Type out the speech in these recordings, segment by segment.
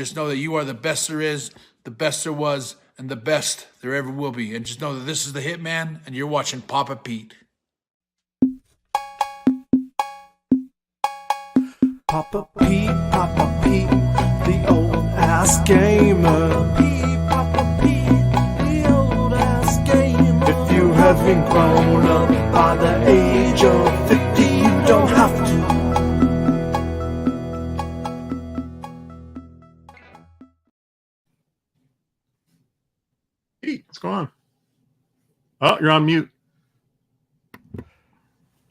just know that you are the best there is, the best there was, and the best there ever will be. And just know that this is the Hitman, and you're watching Papa Pete. Papa Pete, the old ass gamer. Papa Pete, the old ass gamer. If you haven't grown up by the age of 50, you don't have to. Hey, what's going on? Oh, you're on mute.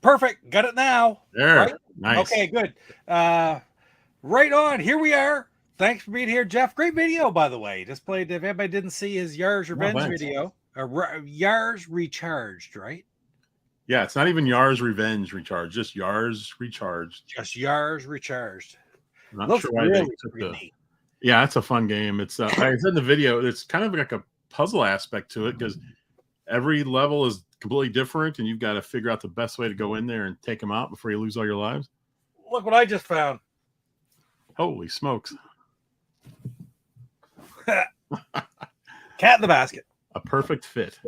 Perfect. Got it now. There. Right? Nice. Okay, good. Right on. Here we are. Thanks for being here, Jeff. Great video, by the way. Just played. If anybody didn't see his Yars Revenge video, Yars Recharged, right? Yeah, it's not even Yars Revenge Recharged, just Yars Recharged. Just Yars Recharged. I'm not Looks sure why really they took the. Yeah, it's a fun game. It's like I said in the video, it's kind of like a puzzle aspect to it because every level is completely different, and you've got to figure out the best way to go in there and take them out before you lose all your lives. Look what I just found. Holy smokes! Cat in the basket. A perfect fit.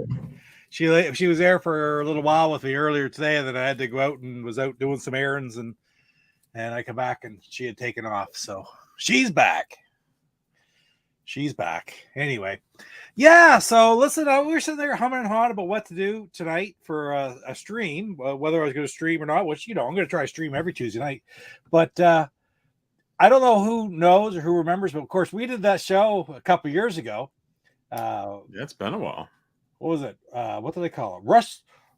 She was there for a little while with me earlier today, and then I had to go out and was out doing some errands, and I come back and she had taken off. So she's back. She's back. Anyway, yeah. So listen, we were sitting there humming and hawing about what to do tonight for a stream, whether I was going to stream or not. Which I'm going to try to stream every Tuesday night, but I don't know who knows or who remembers. But of course, we did that show a couple years ago. Yeah, it's been a while. What was it? What do they call it?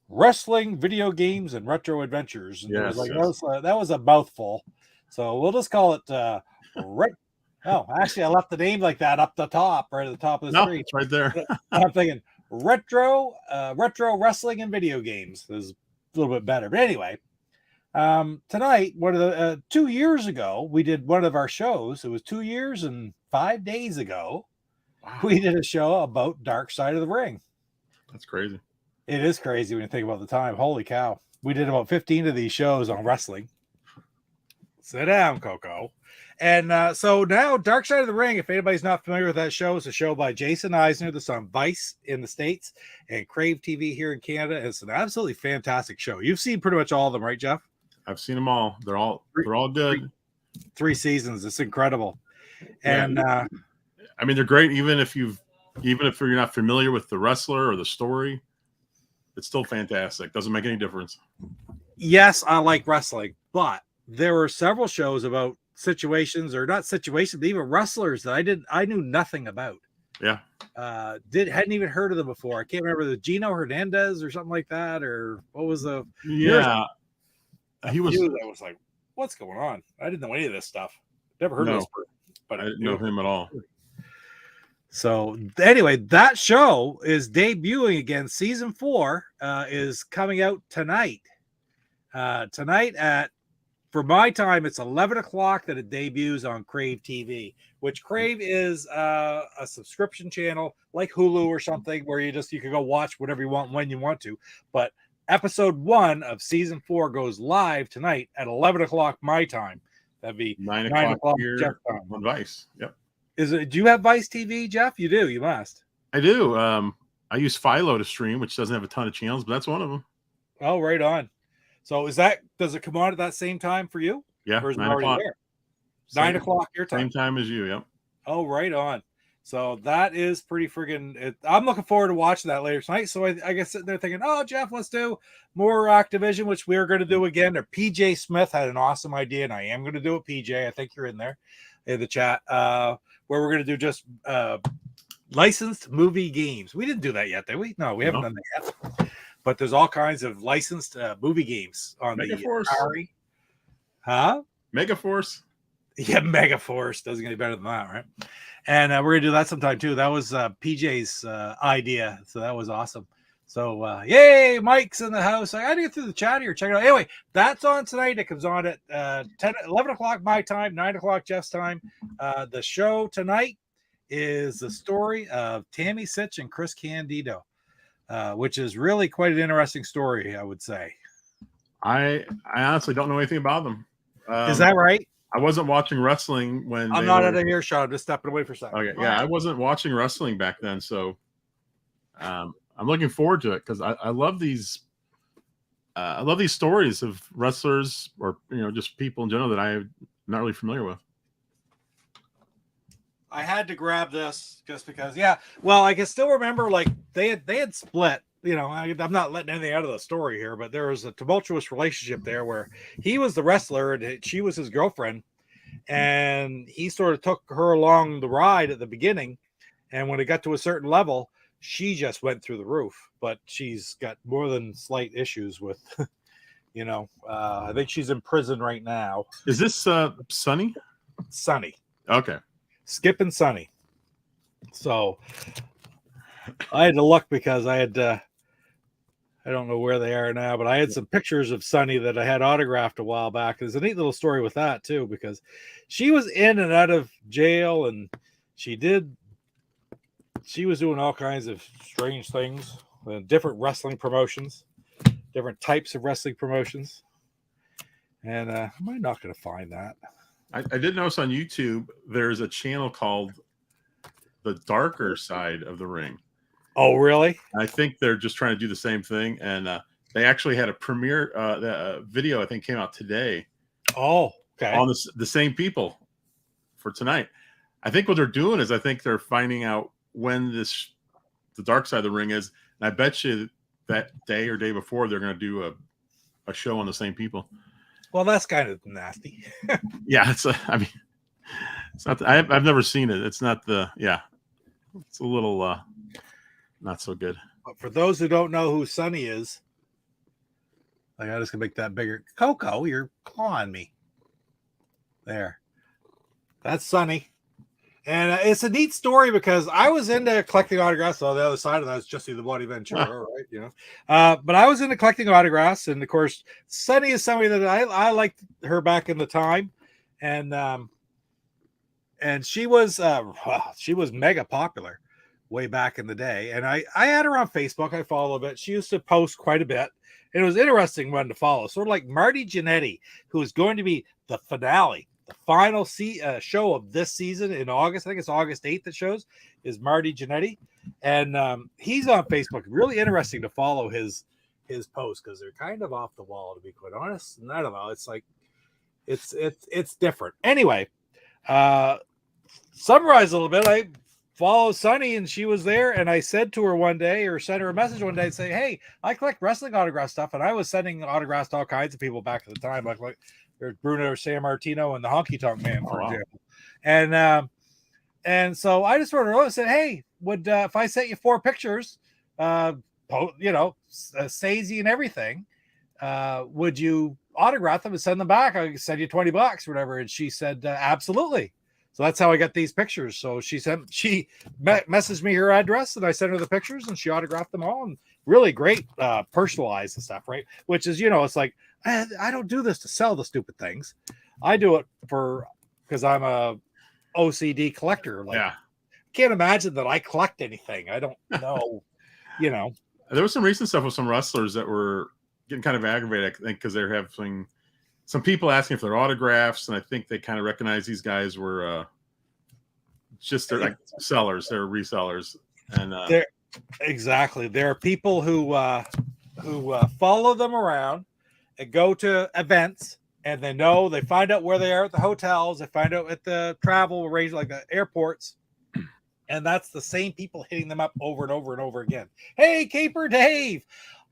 Wrestling, video games, and retro adventures. And Yes, that was a mouthful. So we'll just call it Oh, actually, I left the name like that up the top, right at the top of the screen. It's right there. I'm thinking retro wrestling and video games is a little bit better. But anyway, tonight, one of the 2 years ago, we did one of our shows. It was 2 years and 5 days ago. Wow. We did a show about Darkside of the Ring. That's crazy. It is crazy when you think about the time. Holy cow. We did about 15 of these shows on wrestling. Sit down, Coco. And so now Darkside of the Ring, if anybody's not familiar with that show, it's a show by Jason Eisener that's on Vice in the States and Crave TV here in Canada. It's an absolutely fantastic show. You've seen pretty much all of them, right, Jeff? I've seen them all. They're all good. Three seasons. It's incredible. And I mean, they're great even if you're not familiar with the wrestler or the story. It's still fantastic. Doesn't make any difference. Yes, I like wrestling, but there were several shows about situations, or not situations, but even wrestlers that I knew nothing about. Yeah. Hadn't even heard of them before. I can't remember the Gino Hernandez or something like that, or what was the I was like, what's going on? I didn't know any of this stuff. Never heard of this person, but I didn't know him at all. So anyway, that show is debuting again. Season 4 is coming out tonight. Tonight for my time, it's 11 o'clock that it debuts on Crave TV, which Crave is a subscription channel like Hulu or something where you can go watch whatever you want when you want to. But episode 1 of season 4 goes live tonight at 11 o'clock my time. That'd be 9 o'clock here Jeff time. On Vice. Yep. Do you have Vice TV, Jeff? You do. You must. I do. I use Philo to stream, which doesn't have a ton of channels, but that's one of them. Oh, right on. So does it come on at that same time for you? Yeah, or is 9 it already o'clock. there? 9 o'clock your time. Same time as you, yep. Oh, right on. So that is pretty friggin'. I'm looking forward to watching that later tonight. So I guess sitting there thinking, oh, Jeff, let's do more Activision, which we're going to do again. Or PJ Smith had an awesome idea, and I am going to do it, PJ. I think you're in there in the chat, where we're going to do just licensed movie games. We didn't do that yet, did we? No, we haven't done that yet. But there's all kinds of licensed movie games on Megaforce. The Atari. Huh? Megaforce. Yeah, Megaforce doesn't get any better than that, right? And we're gonna do that sometime too. That was PJ's idea, so that was awesome. So yay, Mike's in the house. I gotta get through the chat here. Check it out. Anyway, that's on tonight. It comes on at 11 o'clock my time, 9 o'clock Jeff's time. The show tonight is the story of Tammy Sitch and Chris Candido, which is really quite an interesting story, I would say. I honestly don't know anything about them. Is that right? I wasn't watching wrestling when I'm not at a earshot. I'm just stepping away for a second. Okay, yeah, I wasn't watching wrestling back then, so I'm looking forward to it because I love these. I love these stories of wrestlers or just people in general that I'm not really familiar with. I had to grab this just because, yeah. Well, I can still remember like they had split. I'm not letting anything out of the story here, but there was a tumultuous relationship there where he was the wrestler and she was his girlfriend, and he sort of took her along the ride at the beginning, and when it got to a certain level, she just went through the roof. But she's got more than slight issues with, I think she's in prison right now. Is this Sonny? Sonny. Okay. Skip and Sonny. So I had to look because I had I don't know where they are now, but I had some pictures of Sonny that I had autographed a while back. There's a neat little story with that too, because she was in and out of jail, and she was doing all kinds of strange things, different wrestling promotions, different types of wrestling promotions. And am I not going to find that? I did notice on YouTube there's a channel called The Darker Side of the Ring. Oh, really? I think they're just trying to do the same thing, and they actually had a premiere video. I think came out today. Oh, okay. On the same people for tonight. I think what they're doing is I think they're finding out when the dark side of the ring is, and I bet you that day or day before they're going to do a show on the same people. Well, that's kind of nasty. Yeah, it's not. I've never seen it. It's not it's a little not so good. But for those who don't know who Sonny is, I just gonna make that bigger. Coco, you're clawing me. There. That's Sonny. And it's a neat story because I was into collecting autographs. On the other side of that is Jesse the Body Ventura, right? But I was into collecting autographs, and of course, Sonny is somebody that I liked her back in the time, and she was mega popular way back in the day. And I had her on Facebook. I follow a bit. She used to post quite a bit, and it was an interesting one to follow. Sort of like Marty Jannetty, who is going to be the finale. The final show of this season in August, I think it's August 8th that shows, is Marty Jannetty. And he's on Facebook. Really interesting to follow his posts because they're kind of off the wall, to be quite honest. And I don't know. It's like, it's different. Anyway, summarize a little bit. I follow Sonny, and she was there. And I said to her one day, or sent her a message one day and say, hey, I collect wrestling autograph stuff. And I was sending autographs to all kinds of people back at the time. Like there's Bruno Sammartino and the Honky Tonk Man, for example. And so I just wrote her and said, hey, would if I sent you 4 pictures, Stacey and everything, would you autograph them and send them back? I could send you $20 or whatever. And she said, absolutely. So that's how I got these pictures. So she messaged me her address, and I sent her the pictures, and she autographed them all. And really great, personalized and stuff, right? Which is, it's like, I don't do this to sell the stupid things. I do it because I'm a OCD collector. Like, I can't imagine that I collect anything. I don't know, There was some recent stuff with some wrestlers that were getting kind of aggravated, I think, because they're having some people asking for their autographs, and I think they kind of recognized these guys were they're like sellers, they're resellers, and exactly. There are people who follow them around and go to events, and they find out where they are at the hotels, they find out at the travel range, like the airports, and that's the same people hitting them up over and over and over again. Hey, Caper Dave.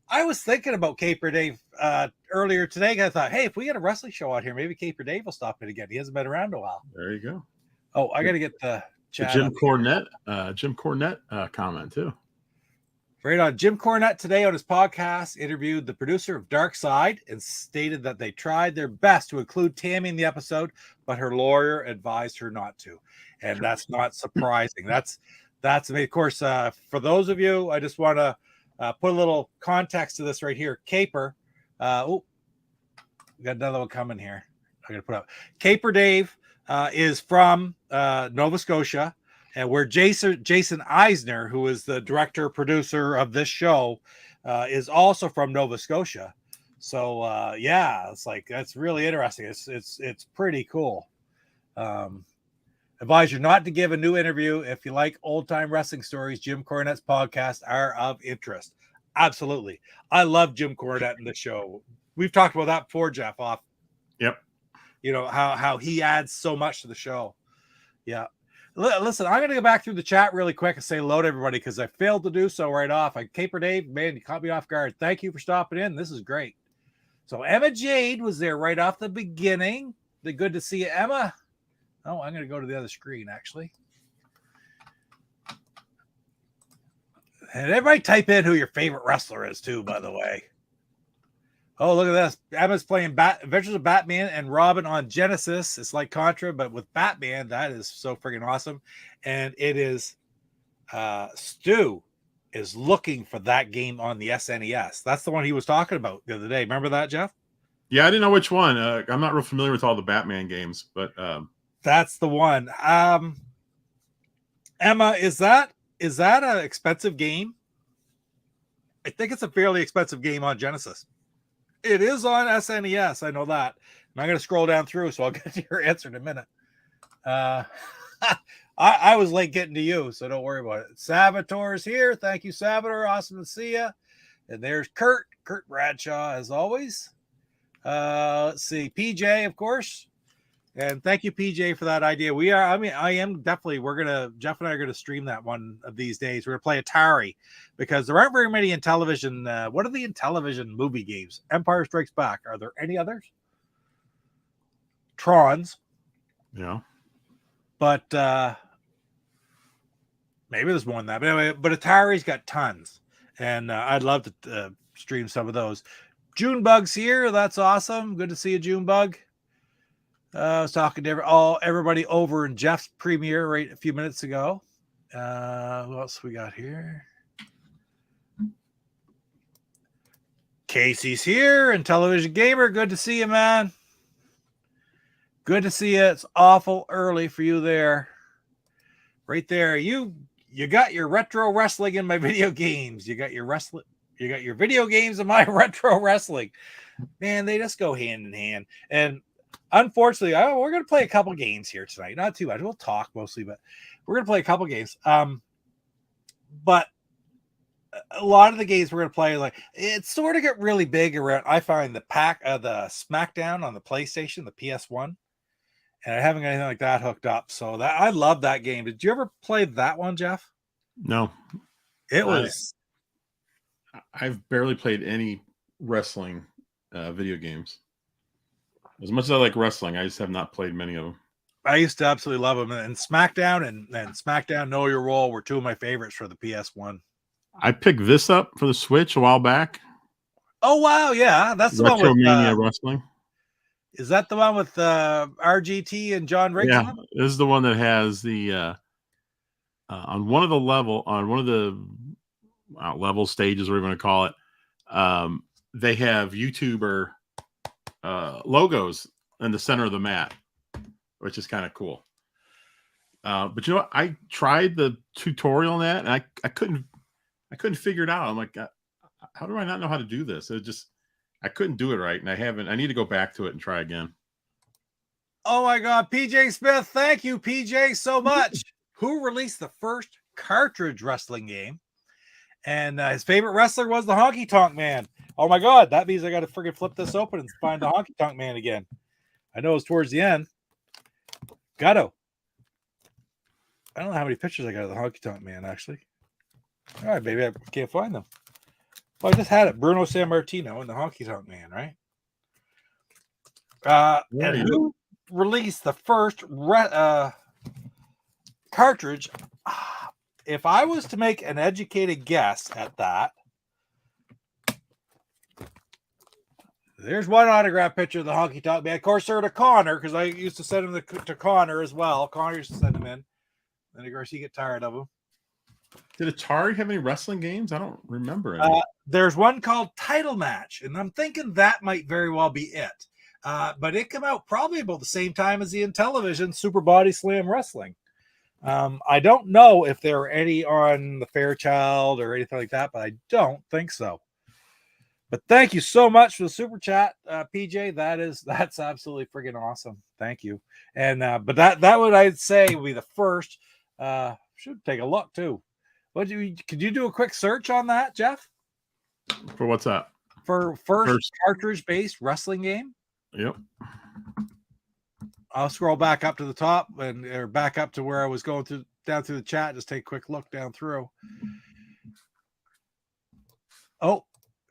I was thinking about Caper Dave earlier today. I thought, hey, if we get a wrestling show out here, maybe Caper Dave will stop it again. He hasn't been around a while. There you go. Oh, I got to get the chat. Jim Cornette comment too. Right on. Jim Cornette today on his podcast interviewed the producer of Darkside and stated that they tried their best to include Tammy in the episode, but her lawyer advised her not to. And that's not surprising. That's of course, for those of you, I just want to put a little context to this right here. Caper, we got another one coming here. I'm going to put up. Caper Dave is from Nova Scotia, and where Jason Eisener, who is the director producer of this show, is also from Nova Scotia. So it's like, that's really interesting. It's pretty cool. Advise you not to give a new interview. If you like old-time wrestling stories, Jim Cornette's podcasts are of interest. Absolutely. I love Jim Cornette in the show. We've talked about that before, Jeff, off. Yep. You know, how he adds so much to the show. Yeah. Listen, I'm going to go back through the chat really quick and say hello to everybody because I failed to do so right off. Caper Dave, man, you caught me off guard. Thank you for stopping in. This is great. So Emma Jade was there right off the beginning. Good to see you, Emma. Oh, I'm going to go to the other screen, actually. And everybody type in who your favorite wrestler is, too, by the way. Oh, look at this. Emma's playing Adventures of Batman and Robin on Genesis. It's like Contra, but with Batman. That is so freaking awesome. And it is Stu is looking for that game on the SNES. That's the one he was talking about the other day. Remember that, Jeff? Yeah, I didn't know which one. I'm not real familiar with all the Batman games, but that's the one. Emma, is that an expensive game? I think it's a fairly expensive game on Genesis. It is on SNES. I know that. And I'm going to scroll down through, so I'll get to your answer in a minute. I was late getting to you, so don't worry about it. Saboteur's here. Thank you, Saboteur. Awesome to see you. And there's Kurt Bradshaw, as always. Let's see. PJ, of course. And thank you, PJ, for that idea. Jeff and I are going to stream that one of these days. We're going to play Atari because there aren't very many Intellivision. What are the Intellivision movie games? Empire Strikes Back. Are there any others? Trons. Yeah. But maybe there's more than that. But anyway, Atari's got tons. And I'd love to stream some of those. Junebug's here. That's awesome. Good to see you, Junebug. I was talking to everybody over in Jeff's premiere right a few minutes ago. Who else we got here? Casey's here, Intellivision Gamer. Good to see you, man. Good to see you. It's awful early for you there. Right there. You got your retro wrestling in my video games. You got your wrestling. You got your video games and my retro wrestling. Man, they just go hand in hand. And unfortunately, we're going to play a couple games here tonight. Not too much. We'll talk mostly, but we're going to play a couple games. But a lot of the games we're going to play, like it sort of get really big around. I find the SmackDown on the PlayStation, the PS1, and I haven't got anything like that hooked up. So I love that game. Did you ever play that one, Jeff? No. It was. I've barely played any wrestling video games. As much as I like wrestling, I just have not played many of them. I used to absolutely love them. And SmackDown and SmackDown Know Your Role were two of my favorites for the PS1. I picked this up for the Switch a while back. Oh, wow. Yeah. That's the one with Retromania Wrestling. Is that the one with RGT and John Riggs? Yeah. This is the one that has the on one of the level stages, whatever you want to call it. They have YouTuber logos in the center of the mat, which is kind of cool. But you know what? I tried the tutorial on that, and I couldn't figure it out. I'm like, how do I not know how to do this? I couldn't do it right, and I need to go back to it and try again. Oh my God, PJ Smith, thank you, PJ, so much. Who released the first cartridge wrestling game? And his favorite wrestler was the Honky Tonk Man. Oh my God, that means I got to freaking flip this open and find the Honky Tonk Man again. I know it's towards the end. Gatto. I don't know how many pictures I got of the Honky Tonk Man, actually. All right, baby, I can't find them. Well, I just had it. Bruno Sammartino and the Honky Tonk Man, right? And who released the first cartridge? If I was to make an educated guess at that, there's one autograph picture of the Honky Tonk Man. Of course, they're to Connor, because I used to send them to Connor as well. Connor used to send them in. And of course, he get tired of them. Did Atari have any wrestling games? I don't remember any. There's one called Title Match, and I'm thinking that might very well be it. But it came out probably about the same time as the Intellivision Super Body Slam Wrestling. I don't know if there were any on the Fairchild or anything like that, but I don't think so. But thank you so much for the super chat, PJ. That's absolutely friggin' awesome. Thank you. And but that would I'd say would be the first. Should take a look too. Could you do a quick search on that, Jeff? For what's that? For first cartridge-based wrestling game? Yep. I'll scroll back up to the top or back up to where I was going down through the chat. Just take a quick look down through. Oh,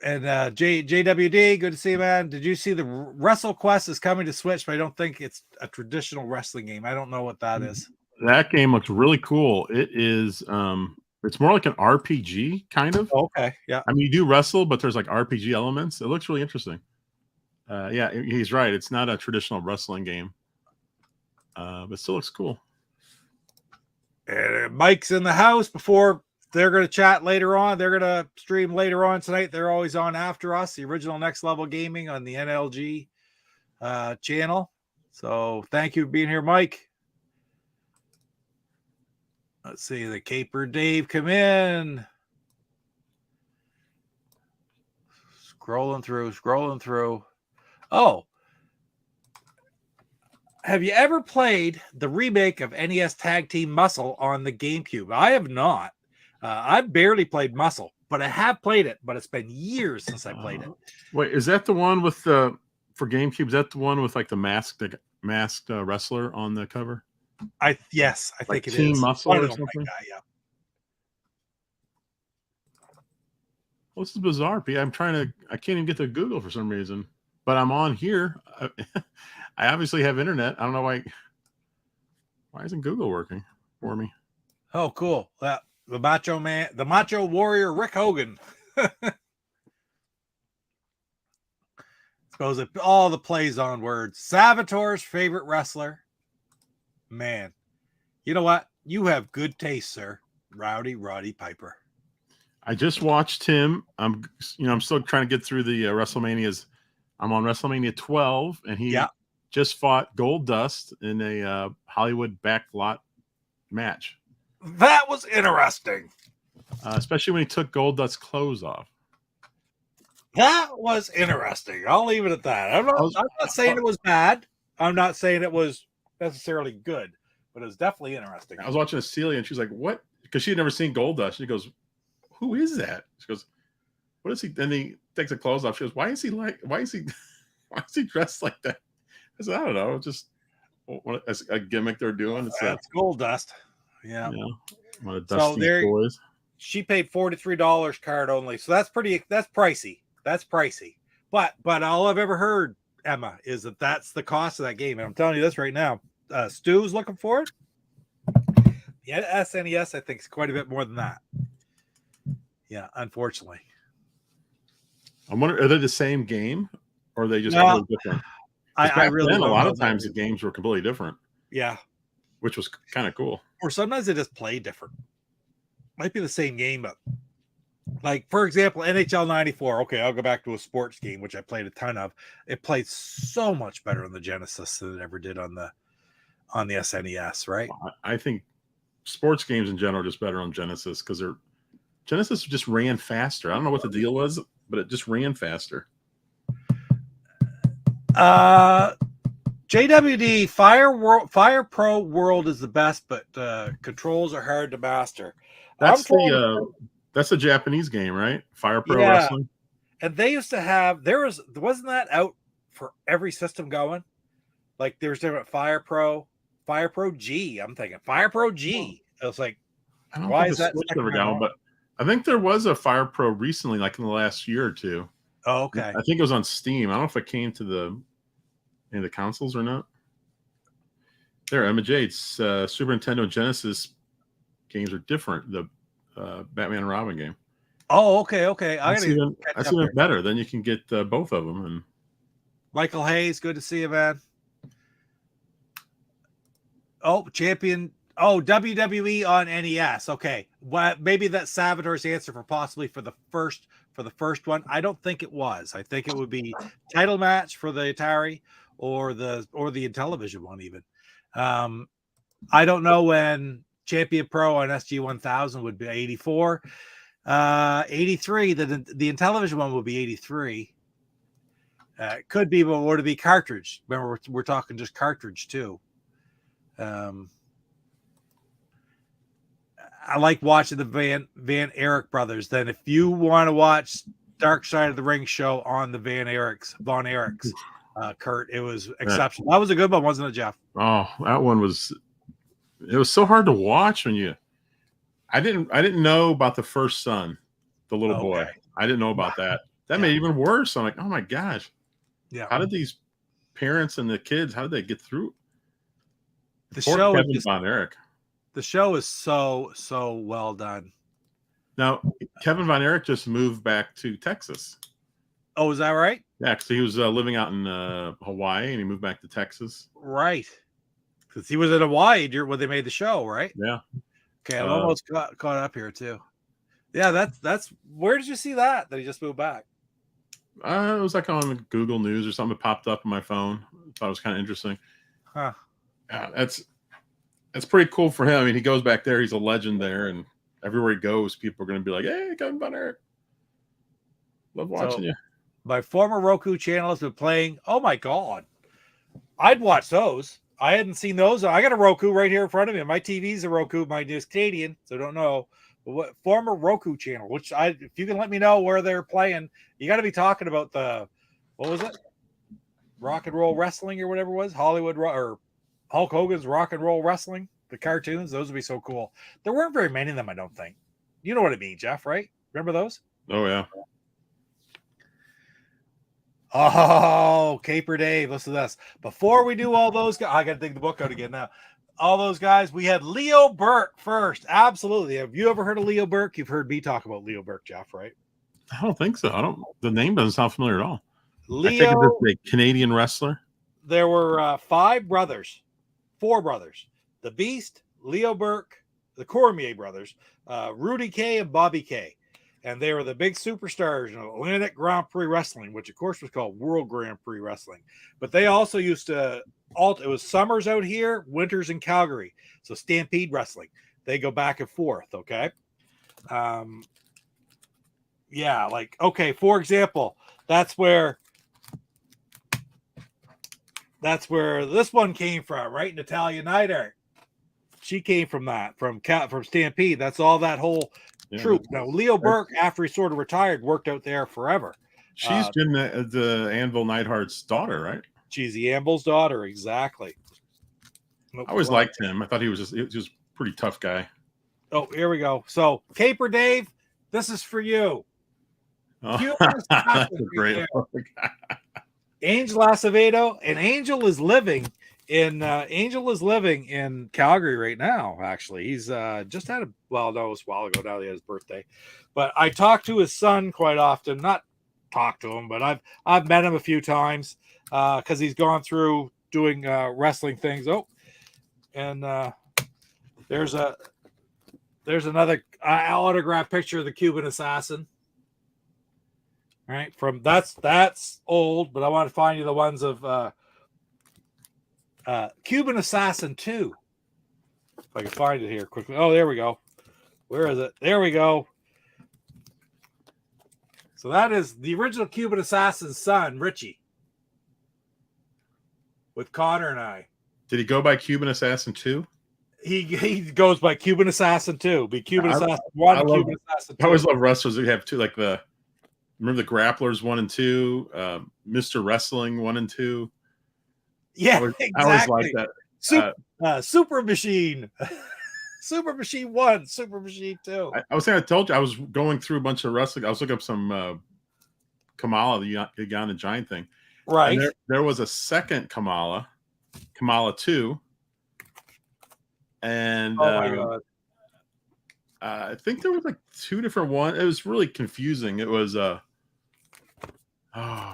and JWD, good to see you, man. Did you see the WrestleQuest is coming to Switch, but I don't think it's a traditional wrestling game. I don't know what that is. That game looks really cool. It is it's more like an RPG kind of. Okay, yeah. I mean, you do wrestle, but there's like RPG elements. It looks really interesting. Yeah, he's right. It's not a traditional wrestling game, but still looks cool. And Mike's in the house before they're going to chat later on. They're going to stream later on tonight. They're always on after us, the original Next Level Gaming on the NLG channel. So thank you for being here, Mike. Let's see the Caper Dave come in. Scrolling through. Oh, have you ever played the remake of NES Tag Team Muscle on the GameCube? I have not. I've barely played Muscle, but I have played it. But it's been years since I played it. Wait, is that the one with the for GameCube? Is that the one with like the masked wrestler on the cover? Yes, I like think it Team is. Muscle or something. Like that, yeah. Well, this is bizarre, P. I can't even get to Google for some reason, but I'm on here. I obviously have internet. I don't know why isn't Google working for me? Oh, cool. The Macho Man, the Macho Warrior, Rick Hogan. Suppose it all the plays on words. Salvatore's favorite wrestler. Man, you know what? You have good taste, sir. Rowdy Roddy Piper. I just watched him. I'm still trying to get through the WrestleManias. I'm on WrestleMania 12, and he just fought Goldust in a Hollywood backlot match. That was interesting. Especially when he took Goldust's clothes off. That was interesting. I'll leave it at that. I'm not saying it was bad. I'm not saying it was necessarily good, but it was definitely interesting. I was watching Celia, and she's like, "What?" Because she had never seen Goldust. She goes, "Who is that?" She goes, "What is he?" Then he takes the clothes off. She goes, why is he dressed like that? I said, I don't know. Just a gimmick they're doing. It's Goldust. Yeah. One of Dusty's boys. She paid $43 card only. So that's pricey. That's pricey. But all I've ever heard, Emma, is that's the cost of that game. And I'm telling you this right now. Stu's looking for it. Yeah, SNES, I think, is quite a bit more than that. Yeah, unfortunately. I wonder, are they the same game, or are they just completely different? I really a lot of times the games were completely different. Yeah, which was kind of cool. Or sometimes they just play different. Might be the same game, but like for example, NHL '94. Okay, I'll go back to a sports game which I played a ton of. It played so much better on the Genesis than it ever did on the SNES. Right? I think sports games in general are just better on Genesis because Genesis just ran faster. I don't know what the deal was, but it just ran faster. JWD Fire Pro World is the best, but controls are hard to master. That's a Japanese game, right? Fire Pro Wrestling. And they used to have wasn't that out for every system going? Like there's different Fire Pro G. I'm thinking Fire Pro G. I was like, I don't know if the Switch ever got one, but I think there was a Fire Pro recently, like in the last year or two. Oh, okay. I think it was on Steam. I don't know if it came to any of the consoles or not. There, Emma Jade's Super Nintendo Genesis games are different. The Batman and Robin game. Oh, okay. That's even better. Then you can get both of them. And Michael Hayes, good to see you, man. Oh, champion. Oh, WWE on NES. Okay, well, maybe that's Salvatore's answer for possibly for the first one. I don't think it was. I think it would be title match for the Atari or the Intellivision one even. I don't know when Champion Pro on SG-1000 would be 84. 83. The Intellivision one will be 83. It could be, but would it be cartridge? Remember, we're talking just cartridge too. I like watching the Van Erich brothers. Then, if you want to watch Dark Side of the Ring show on the Von Erichs, Kurt, it was exceptional. That was a good one, wasn't it, Jeff? Oh, that one was. It was so hard to watch when you. I didn't know about the first son, the little boy. I didn't know about that. That made it even worse. I'm like, oh my gosh. Yeah. How did these parents and the kids? How did they get through? The show Kevin Von Erich. The show is so well done. Now, Kevin Von Erich just moved back to Texas. Oh, is that right? Yeah, because he was living out in Hawaii, and he moved back to Texas. Right. Because he was in Hawaii when they made the show, right? Yeah. Okay, I'm almost caught up here too. Yeah, that's. Where did you see that he just moved back? It was like on Google News or something. It popped up on my phone. I thought it was kind of interesting. Huh. Yeah, that's pretty cool for him. I mean, he goes back there. He's a legend there, and everywhere he goes, people are going to be like, "Hey, Kevin Von Erich, love watching you." My former Roku channel has been playing. Oh my god, I'd watch those. I hadn't seen those. I got a Roku right here in front of me. My TV's a Roku. Mine is Canadian, so I don't know. But what former Roku channel? Which if you can let me know where they're playing, you got to be talking about what was it? Rock and Roll Wrestling or whatever it was, Hollywood or Hulk Hogan's Rock and Roll Wrestling, the cartoons. Those would be so cool. There weren't very many of them, I don't think. You know what I mean, Jeff? Right? Remember those? Oh yeah. Oh, Caper Dave, listen to this. Before we do all those guys, I got to dig the book out again now. All those guys, we had Leo Burke first. Absolutely. Have you ever heard of Leo Burke? You've heard me talk about Leo Burke, Jeff, right? I don't think so. The name doesn't sound familiar at all. Leo, I think it's a Canadian wrestler. There were four brothers. The Beast, Leo Burke, the Cormier brothers, Rudy K and Bobby K. And they were the big superstars in Atlantic Grand Prix Wrestling, which of course was called World Grand Prix Wrestling. But they also used to it was summers out here, winters in Calgary. So Stampede Wrestling. They go back and forth, okay? Yeah, like, okay, for example, that's where this one came from, right? Natalia Neidhart. She came from that, from Stampede. That's all that whole troop. Now, Leo Burke, after he sort of retired, worked out there forever. She's been the Anvil Neidhart's daughter, right? She's the Anvil's daughter, exactly. I always liked him. I thought he was just a pretty tough guy. Oh, here we go. So, Caper Dave, this is for you. Oh, that's a great Angel Acevedo, and Angel is living in Calgary right now. Actually, he's just had it was a while ago now. He had his birthday, but I talk to his son quite often. Not talk to him, but I've met him a few times because he's gone through doing wrestling things. Oh, and there's another autograph picture of the Cuban Assassin. All right, that's old, but I want to find you the ones of Cuban Assassin 2. If I can find it here quickly. Oh, there we go. Where is it? There we go. So that is the original Cuban Assassin's son, Richie, with Connor and I. Did he go by Cuban Assassin 2? He goes by Cuban Assassin 2. Be Cuban Assassin 1, Cuban Assassin 2. I always love wrestlers who have two, like remember the Grapplers 1 and 2, Mr. Wrestling 1 and 2. Yeah, exactly. I always like that. Super Machine. Super Machine 1, Super Machine 2. I was saying, I told you, I was going through a bunch of wrestling. I was looking up some Kamala, the Uganda Giant thing. Right. And there was a second Kamala 2. And oh my God. I think there was like two different ones. It was really confusing. It was I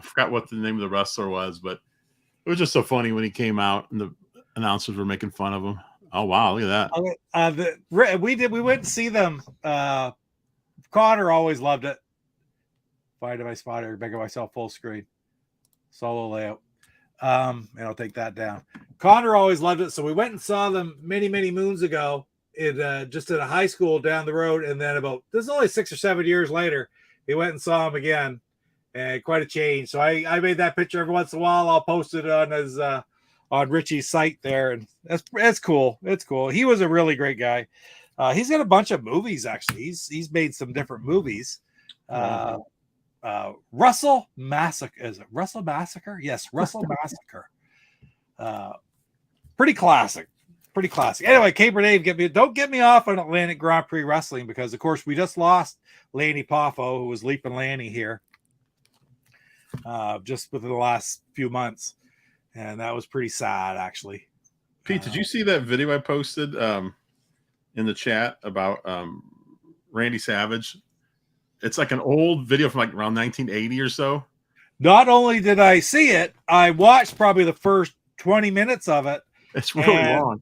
forgot what the name of the wrestler was, but it was just so funny when he came out and the announcers were making fun of him. Oh wow, look at that. We went to see them. Connor always loved it. Find my spotter, making myself full screen. Solo layout. And I'll take that down. Connor always loved it. So we went and saw them many, many moons ago just at a high school down the road, and then this is only 6 or 7 years later, he went and saw him again, and quite a change. So I made that picture every once in a while. I'll post it on his on Richie's site there, and that's cool. It's cool. He was a really great guy. He's got a bunch of movies actually. He's made some different movies. Russell Massacre. Is it Russell Massacre? Yes, Russell Massacre. Pretty classic. Anyway, Caper Dave, don't get me off on Atlantic Grand Prix Wrestling, because of course we just lost Lanny Poffo, who was Leaping Lanny here just within the last few months, and that was pretty sad actually. Pete, did you see that video I posted in the chat about Randy Savage? It's like an old video from like around 1980 or so. Not only did I see it, I watched probably the first 20 minutes of it. It's really long.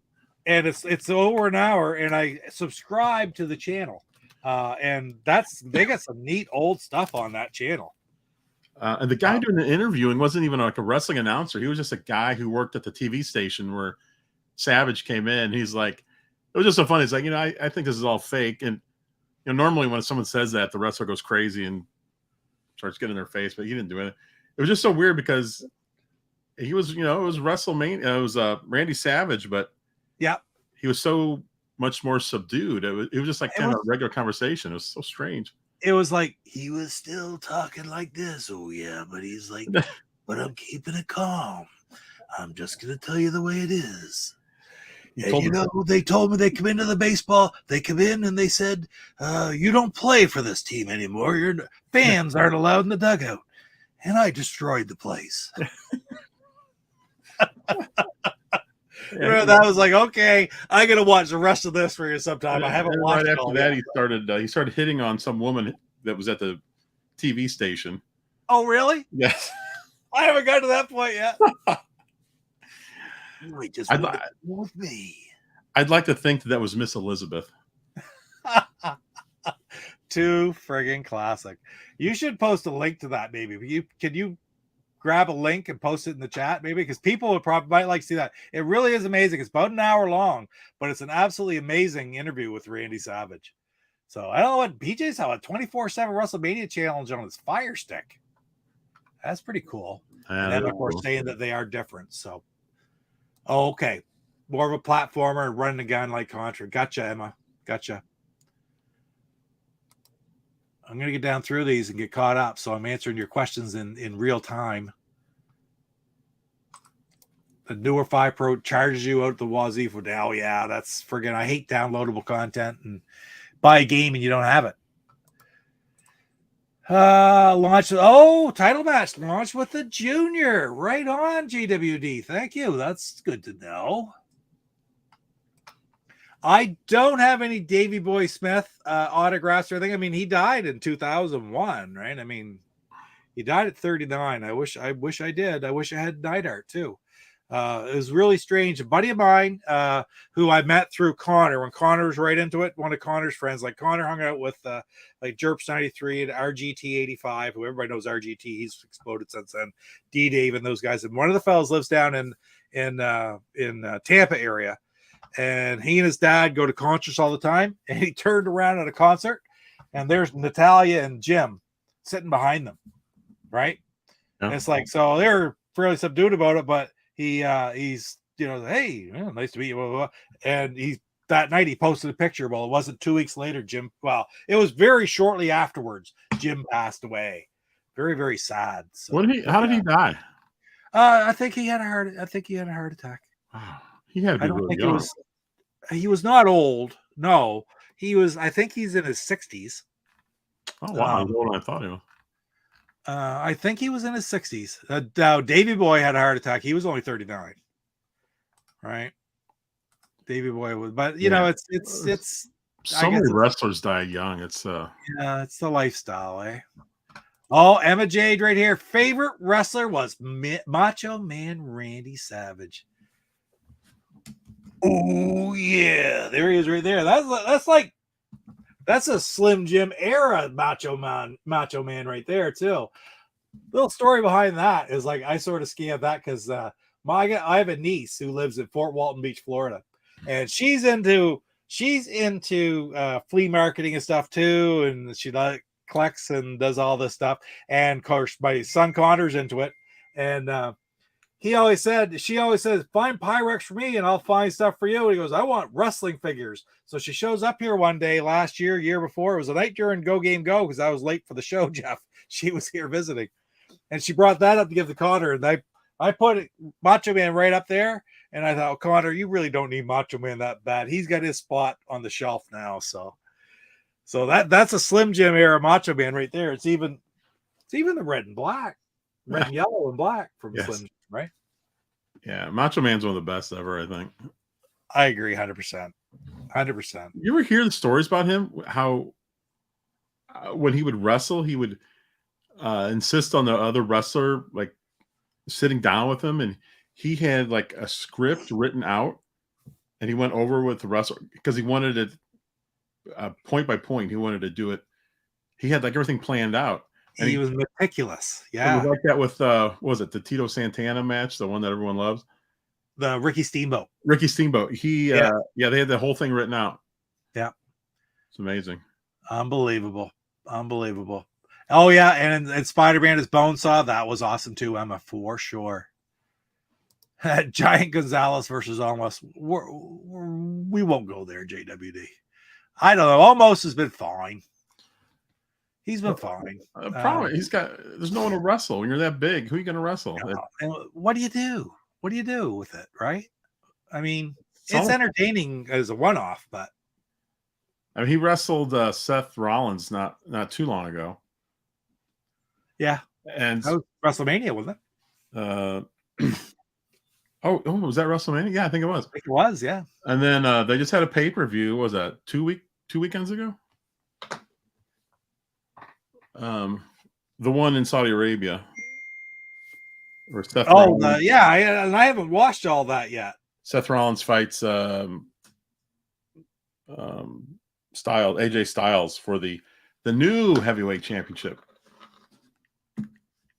And it's over an hour, and I subscribed to the channel. And they got some neat old stuff on that channel. And the guy doing the interviewing wasn't even like a wrestling announcer. He was just a guy who worked at the TV station where Savage came in. He's like, it was just so funny. It's like, I think this is all fake. And normally when someone says that, the wrestler goes crazy and starts getting in their face, but he didn't do it. It was just so weird because he was, it was WrestleMania. It was Randy Savage, but yeah, he was so much more subdued. It was just like kind of a regular conversation. It was so strange. It was like he was still talking like this. Oh yeah, but he's like, but I'm keeping it calm. I'm just gonna tell you the way it is. And they told me they come into the baseball. They come in and they said, "You don't play for this team anymore. Your fans aren't allowed in the dugout." And I destroyed the place. That was like, okay, I gotta watch the rest of this for you sometime. I haven't watched right it after that. He started hitting on some woman that was at the TV station. Oh, really? Yes. I haven't got to that point yet. With me. I'd like to think that was Miss Elizabeth. Too friggin' classic. You should post a link to that, maybe. Can you grab a link and post it in the chat, maybe? Because people would probably might like to see that. It really is amazing. It's about an hour long, but it's an absolutely amazing interview with Randy Savage. So I don't know what BJ's have a 24/7 WrestleMania challenge on his Fire Stick. That's pretty cool. And then, of course, saying that they are different. So, okay, more of a platformer and running a gun like Contra. Gotcha, Emma. Gotcha. I'm going to get down through these and get caught up, so I'm answering your questions in real time. The newer 5 Pro charges you out the wazoo for now. Yeah, that's friggin'. I hate downloadable content and buy a game and you don't have it. Title match launched with the Junior. Right on, GWD. Thank you. That's good to know. I don't have any Davey Boy Smith autographs or anything. I mean, he died in 2001, right? I mean, he died at 39. I wish I did. I wish I had Night Art too. It was really strange. A buddy of mine who I met through Connor when Connor was right into it. One of Connor's friends, like Connor hung out with like Jerps 93 and RGT 85, who everybody knows RGT. He's exploded since then. D-Dave and those guys. And one of the fellas lives down in Tampa area. And he and his dad go to concerts all the time. And he turned around at a concert, and there's Natalia and Jim sitting behind them, right? Yeah. And it's like, so they're fairly subdued about it, but he's hey, nice to meet you, blah, blah, blah. And that night he posted a picture. Well, it wasn't 2 weeks later, it was very shortly afterwards, Jim passed away. Very, very sad. So, how did he die? I think he had a heart attack. Wow. He had to be really young. He was not old. No, he was. I think he's in his 60s. Oh wow, he's older than I thought he was. I think he was in his 60s. Now, Davey Boy had a heart attack. He was only 39. Right? Davey Boy was, but it's. So many wrestlers die young. It's it's the lifestyle, eh? Oh, Emma Jade right here. Favorite wrestler was Macho Man Randy Savage. Oh yeah, there he is right there. That's a Slim Jim era Macho Man right there too. Little story behind that is like I sort of scammed that because I have a niece who lives in Fort Walton Beach, Florida, and she's into she's into flea marketing and stuff too, and she collects and does all this stuff. And of course, my son Connor's into it, and she always says, find Pyrex for me and I'll find stuff for you. And he goes, I want wrestling figures. So she shows up here one day last year before. It was a night during Go Game Go because I was late for the show, Jeff. She was here visiting. And she brought that up to give to Connor. And I put Macho Man right up there. And I thought, Connor, you really don't need Macho Man that bad. He's got his spot on the shelf now. So that's a Slim Jim era Macho Man right there. It's even the red and black. Red and yellow and black from Slim Jim, right? Yeah, Macho Man's one of the best ever, I think. I agree 100%. 100%. You ever hear the stories about him? How when he would wrestle, he would insist on the other wrestler like sitting down with him, and he had like a script written out, and he went over with the wrestler because he wanted it point by point. He wanted to do it. He had like everything planned out. And he was meticulous. Yeah. It was like that with what was it, the Tito Santana match, the one that everyone loves? The Ricky Steamboat. He they had the whole thing written out. Yeah. It's amazing. Unbelievable. Oh yeah, and Spider-Man is Bonesaw. That was awesome too, Emma, for sure. Giant Gonzalez versus Almost. We won't go there, JWD. I don't know. Almost has been fine. He's been fine. Problem there's no one to wrestle. When you're that big, who are you going to wrestle? And what do you do? What do you do with it, right? I mean, it's entertaining as a one-off, but I mean, he wrestled Seth Rollins not too long ago. Yeah, and that was WrestleMania, wasn't it? Oh, was that WrestleMania? Yeah, I think it was. It was, yeah. And then they just had a pay-per-view. What was that 2 weekends ago? The one in Saudi Arabia. Or Seth Rollins. I haven't watched all that yet. Seth Rollins fights AJ Styles for the new heavyweight championship,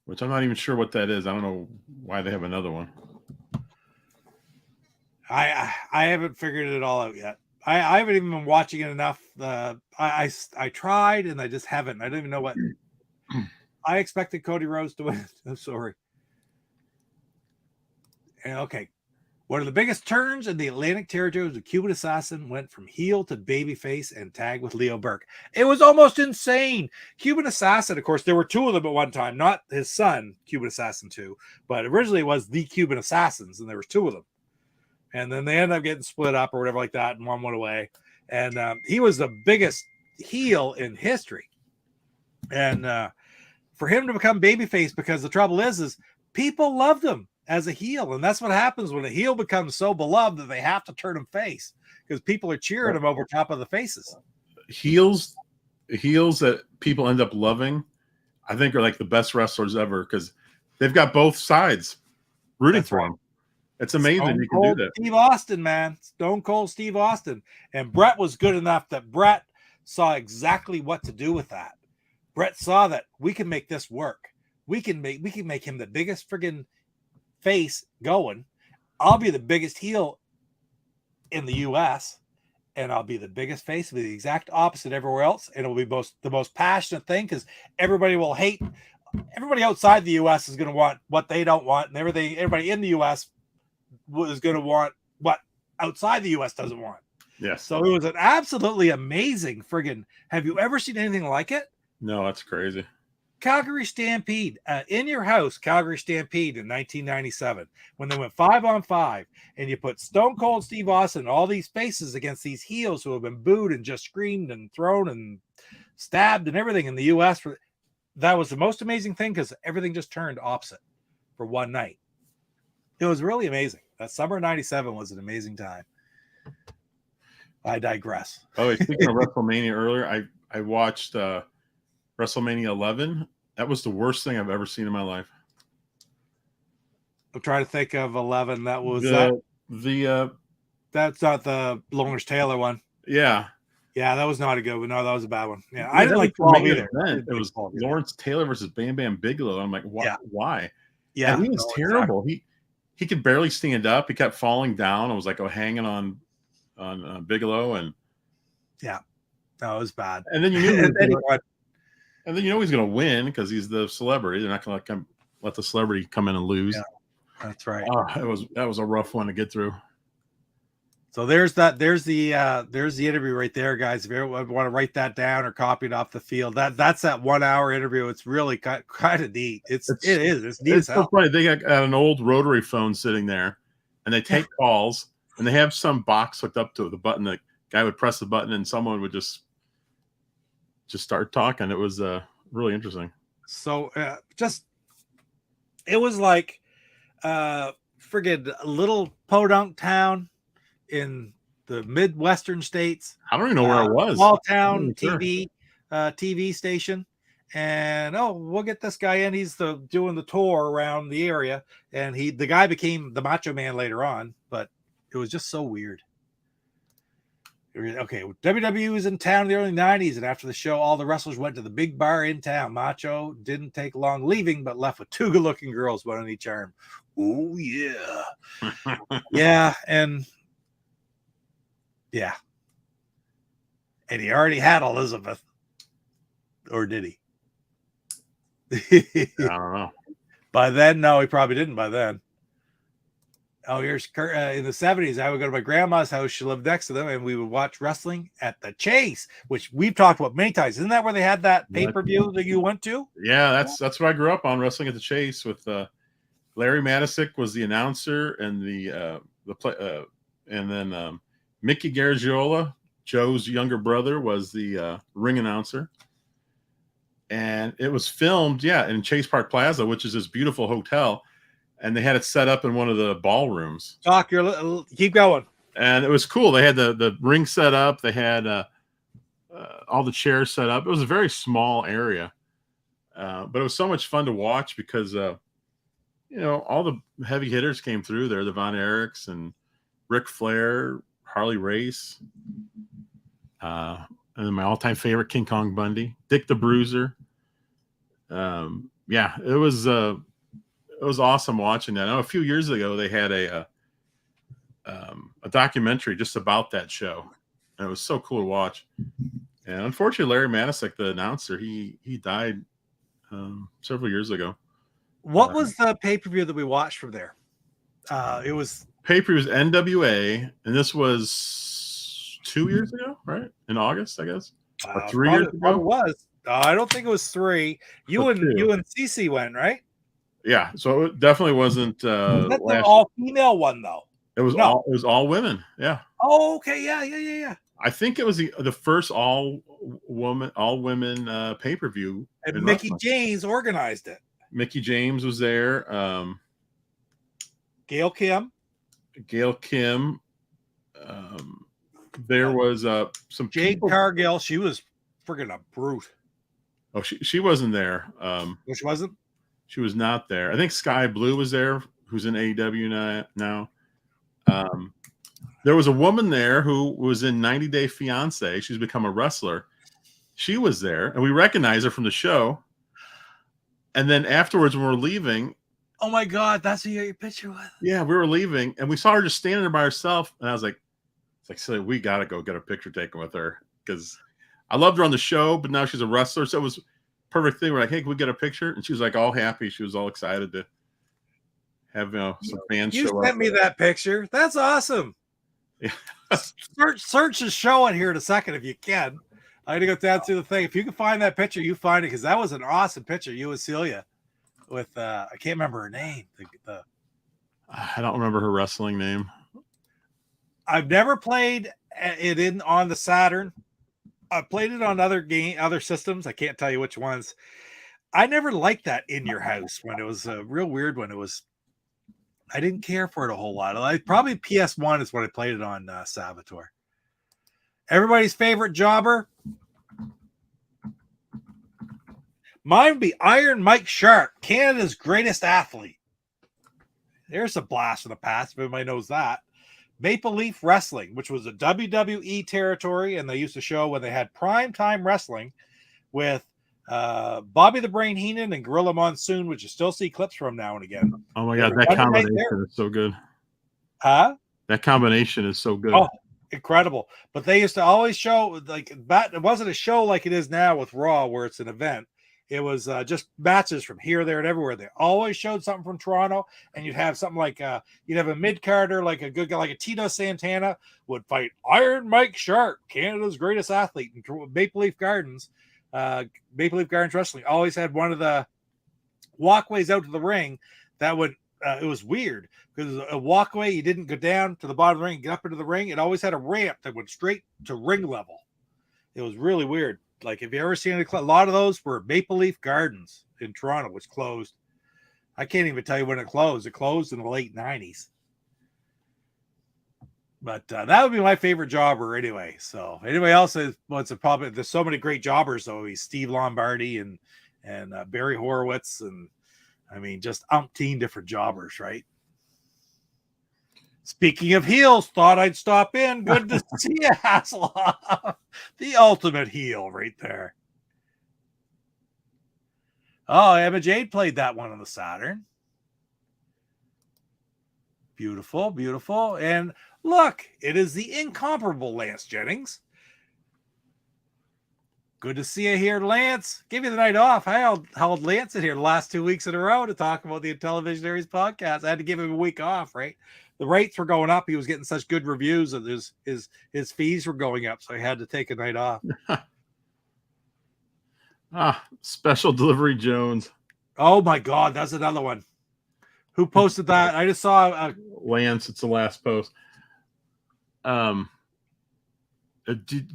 which I'm not even sure what that is. I don't know why they have another one. I haven't figured it all out yet. I haven't even been watching it enough. I tried and I just haven't. I don't even know what. I expected Cody Rhodes to win. I'm sorry. And okay, one of the biggest turns in the Atlantic territory was the Cuban Assassin went from heel to babyface and tagged with Leo Burke. It was almost insane. Cuban Assassin, of course, there were two of them at one time, not his son, Cuban Assassin 2, but originally it was the Cuban Assassins, and there was two of them. And then they ended up getting split up or whatever like that, and one went away. And he was the biggest heel in history. And for him to become babyface, because the trouble is people loved him as a heel, and that's what happens when a heel becomes so beloved that they have to turn him face because people are cheering him over top of the faces. Heels that people end up loving, I think, are like the best wrestlers ever because they've got both sides rooting for him. It's amazing you can do that. Steve Austin, man, Stone Cold Steve Austin, and Brett was good enough that Brett saw exactly what to do with that. Brett saw that we can make this work. We can make him the biggest friggin' face going. I'll be the biggest heel in the US and I'll be the biggest face, be the exact opposite everywhere else, and it'll be the most passionate thing because everybody will hate. Everybody outside the US is going to want what they don't want, and everybody in the US is going to want what outside the US doesn't want. Yes. So it was an absolutely amazing friggin'. Have you ever seen anything like it? No, that's crazy. Calgary Stampede, in your house, Calgary Stampede in 1997, when they went 5-on-5, and you put Stone Cold Steve Austin and all these faces against these heels who have been booed and just screamed and thrown and stabbed and everything in the U.S. That was the most amazing thing because everything just turned opposite for one night. It was really amazing. That summer of 97 was an amazing time. I digress. Oh, speaking of WrestleMania earlier, I watched WrestleMania 11. That was the worst thing I've ever seen in my life. I'm trying to think of 11. That was that's not the Lawrence Taylor one. Yeah. Yeah, that was not a good one. No, that was a bad one. Yeah, I didn't like 12 either. It was Lawrence Taylor versus Bam Bam Bigelow. I'm like, why? Yeah. Why? Yeah, and he was terrible. Exactly. He could barely stand up. He kept falling down. I was like, hanging on Bigelow, and yeah, no, it was bad. And then you knew, and then he's going to win because he's the celebrity. They're not going to let the celebrity come in and lose. Yeah, that's right. That was a rough one to get through. So there's the interview right there, guys. If you want to write that down or copy it off the field, that's that 1 hour interview. It's really kind of neat. It's neat as hell. It's so funny. They got an old rotary phone sitting there, and they take calls, and they have some box hooked up to the button. The guy would press the button, and someone would just start talking. It was really interesting. So it was like friggin' a little podunk town in the Midwestern states. I don't even know where it was. Small town TV station. And we'll get this guy in. He's doing the tour around the area. And the guy became the Macho Man later on, but it was just so weird. Okay, WWE was in town in the early 90s, and after the show, all the wrestlers went to the big bar in town. Macho didn't take long leaving, but left with 2 good-looking girls, one on each arm. Oh, yeah. Yeah, and he already had Elizabeth. Or did he? I don't know. By then, no, he probably didn't by then. Oh, here's Kurt. In the 70s, I would go to my grandma's house. She lived next to them, and we would watch wrestling at the Chase, which we've talked about many times. Isn't that where they had that pay-per-view that you went to? Yeah, that's what I grew up on, wrestling at the Chase with Larry Matisic was the announcer, and and then Mickey Garagiola, Joe's younger brother, was the ring announcer. And it was filmed, in Chase Park Plaza, which is this beautiful hotel. And they had it set up in one of the ballrooms. Doc, keep going. And it was cool. They had the ring set up. They had all the chairs set up. It was a very small area. But it was so much fun to watch because, all the heavy hitters came through there. The Von Erichs and Ric Flair, Harley Race. And then my all-time favorite, King Kong Bundy. Dick the Bruiser. It was awesome watching that. I know a few years ago they had a documentary just about that show, and it was so cool to watch. And unfortunately, Larry Matisic, the announcer, he died several years ago. What was the pay-per-view that we watched from there? It was pay-per-view was NWA, and this was 2 years ago, right? In August, I guess, or 3 years ago. It was. I don't think it was 3. You and Cece went, right? Yeah, so it definitely wasn't. That's an all-female one, though. It was all women. Yeah. Oh, okay. Yeah. I think it was the first all women pay-per-view. And Mickey James organized it. Mickey James was there. Gail Kim. There was some Jade Cargill. She was friggin' a brute. Oh, she wasn't there. Which wasn't? She was not there. I think Sky Blue was there, who's in AEW now. There was a woman there who was in 90 Day Fiancé. She's become a wrestler. She was there, and we recognized her from the show. And then afterwards, when we were leaving, oh my God, that's who your picture was. Yeah, we were leaving, and we saw her just standing there by herself. And I was like, silly, we got to go get a picture taken with her because I loved her on the show, but now she's a wrestler, so it was perfect thing. We're like, hey, can we get a picture? And she was like all happy. She was all excited to have some fans show up. You sent me that picture. That's awesome. Yeah. search the show in here in a second if you can. I had to go down through the thing. If you can find that picture, you find it because that was an awesome picture. You and Celia with I can't remember her name. I don't remember her wrestling name. I've never played it on the Saturn. I played it on other systems. I can't tell you which ones. I never liked that In Your House when it was real weird when it was. I didn't care for it a whole lot. Probably PS1 is what I played it on Salvatore. Everybody's favorite jobber. Mine would be Iron Mike Sharp, Canada's greatest athlete. There's a blast from the past, if everybody knows that. Maple Leaf Wrestling, which was a WWE territory, and they used to show when they had primetime wrestling with Bobby the Brain Heenan and Gorilla Monsoon, which you still see clips from now and again. Oh my God, that combination is so good. Huh? That combination is so good. Oh, incredible. But they used to always show like that. It wasn't a show like it is now with Raw, where it's an event. It was just matches from here, there, and everywhere. They always showed something from Toronto, and you'd have something like you'd have a mid-carder, like a good guy, like a Tito Santana would fight Iron Mike Sharp, Canada's greatest athlete, in Maple Leaf Gardens. Maple Leaf Gardens Wrestling always had one of the walkways out to the ring that would. It was weird because a walkway, you didn't go down to the bottom of the ring, get up into the ring. It always had a ramp that went straight to ring level. It was really weird. Like, if you ever seen a lot of those were Maple Leaf Gardens in Toronto, which closed. I can't even tell you when it closed. It closed in the late 90s. But that would be my favorite jobber anyway. So anybody else probably there's so many great jobbers though. He's Steve Lombardi and Barry Horowitz, and I mean just umpteen different jobbers, right? Speaking of heels, thought I'd stop in. Good to see you, Hasselhoff. The ultimate heel right there. Oh, Emma Jade played that one on the Saturn. Beautiful, beautiful. And look, it is the incomparable Lance Jennings. Good to see you here, Lance. Give me the night off. I held Lance in here the last 2 weeks in a row to talk about the Intellivisionaries podcast. I had to give him a week off, right? The rates were going up. He was getting such good reviews that his fees were going up, so I had to take a night off. Special Delivery Jones. Oh my God, that's another one. Who posted that? I just saw Lance. It's the last post. Do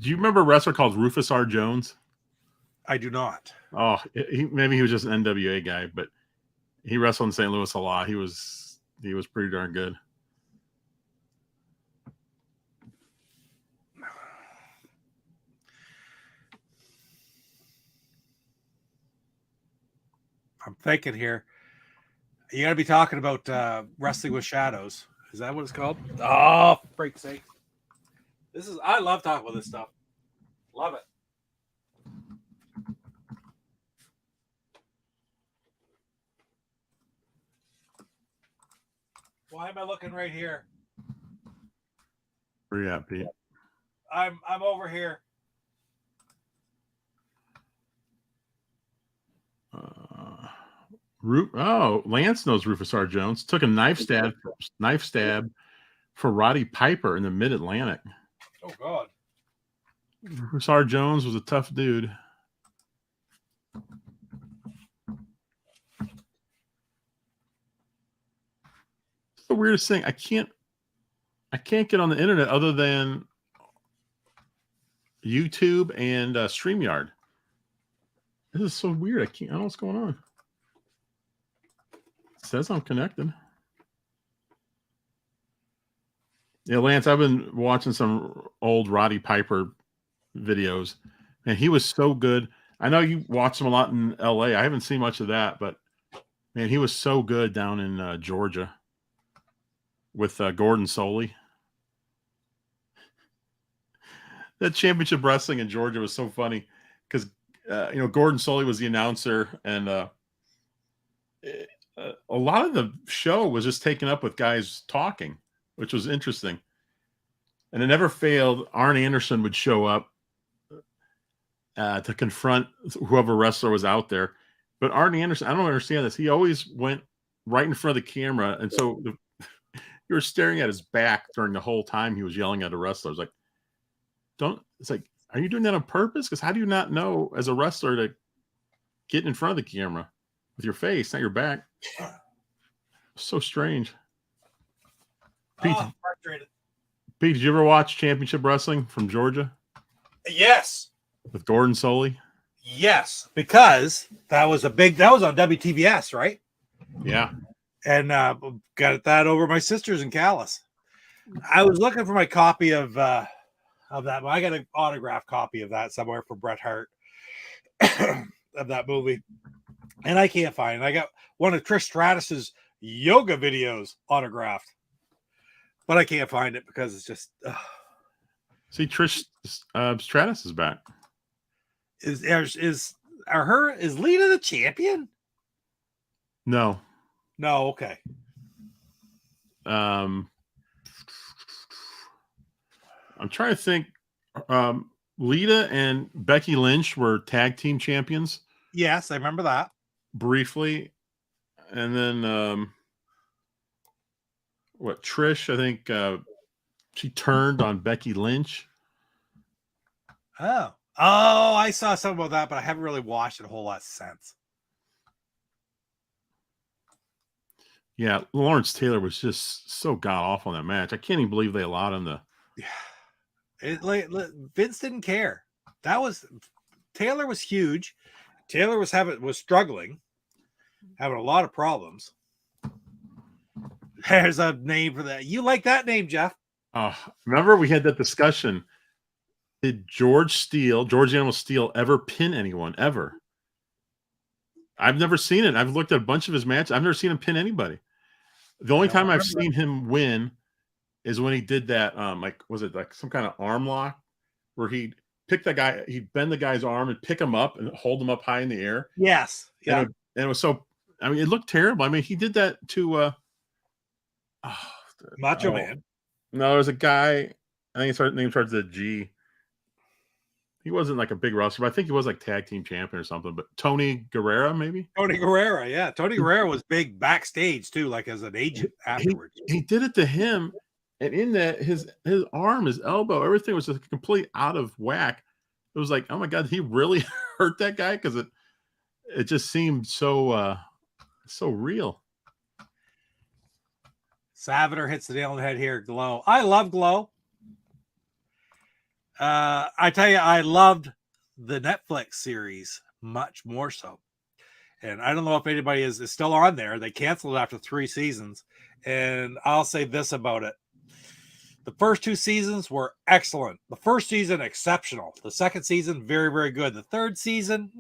you remember a wrestler called Rufus R. Jones? I do not. Oh, maybe he was just an NWA guy, but he wrestled in St. Louis a lot. He was pretty darn good. I'm thinking here. You got to be talking about Wrestling with Shadows. Is that what it's called? Oh, for freak's sake. I love talking about this stuff. Love it. Why am I looking right here? Where you at, Pete? I'm over here. Lance knows Rufus R. Jones. Took a knife stab for Roddy Piper in the Mid-Atlantic. Oh, God. Rufus R. Jones was a tough dude. It's the weirdest thing. I can't get on the internet other than YouTube and StreamYard. This is so weird. I don't know what's going on. It says I'm connected. Yeah, Lance, I've been watching some old Roddy Piper videos, and he was so good. I know you watch him a lot in LA. I haven't seen much of that, but man, he was so good down in Georgia with Gordon Soley. That championship wrestling in Georgia was so funny because Gordon Soley was the announcer, and a lot of the show was just taken up with guys talking, which was interesting. And it never failed. Arn Anderson would show up to confront whoever wrestler was out there. But Arn Anderson, I don't understand this. He always went right in front of the camera. And so you were staring at his back during the whole time he was yelling at a wrestler. It's like, are you doing that on purpose? Because how do you not know as a wrestler to get in front of the camera with your face, not your back? So strange. Pete, Pete, did you ever watch Championship Wrestling from Georgia? Yes. With Gordon Soley? Yes, because that was on WTBS, right? Yeah. And got that over my sister's in Calais. I was looking for my copy of that. I got an autographed copy of that somewhere for Bret Hart of that movie. And I can't find it. I got one of Trish Stratus's yoga videos autographed. But I can't find it because it's just. See, Trish Stratus is back. Is Lita the champion? No. No. Okay. I'm trying to think. Lita and Becky Lynch were tag team champions Yes, I remember that. briefly, and then Trish? I think she turned on Becky Lynch. Oh, I saw something about that, but I haven't really watched it a whole lot since. Yeah, Lawrence Taylor was just so god awful in that match. I can't even believe they allowed him to. Vince didn't care. Taylor was huge. Taylor was struggling, having a lot of problems. There's a name for that. You like that name, Jeff? Remember we had that discussion. Did George Animal Steel ever pin anyone ever? I've never seen it. I've looked at a bunch of his matches. I've never seen him pin anybody. The only time I've seen him win is when he did that. Was it like some kind of arm lock where he'd pick that guy, he'd bend the guy's arm and pick him up and hold him up high in the air. Yes. Yeah. And it was so. I mean, it looked terrible. I mean, he did that to Macho Man. No, there was a guy. I think his name starts with a G. He wasn't like a big wrestler, but I think he was like tag team champion or something. But Tony Guerrera, maybe? Tony Guerrera, yeah. Tony Guerrera was big backstage too, like as an agent afterwards. He did it to him, and in that his arm, his elbow, everything was just completely out of whack. It was like, oh my god, he really hurt that guy, because it just seemed so real. Saviter hits the nail on the head here. Glow. I love Glow. I tell you, I loved the Netflix series much more so. And I don't know if anybody is still on there. They canceled it after 3 seasons. And I'll say this about it. The first 2 seasons were excellent. The first season, exceptional. The second season, very, very good. The third season,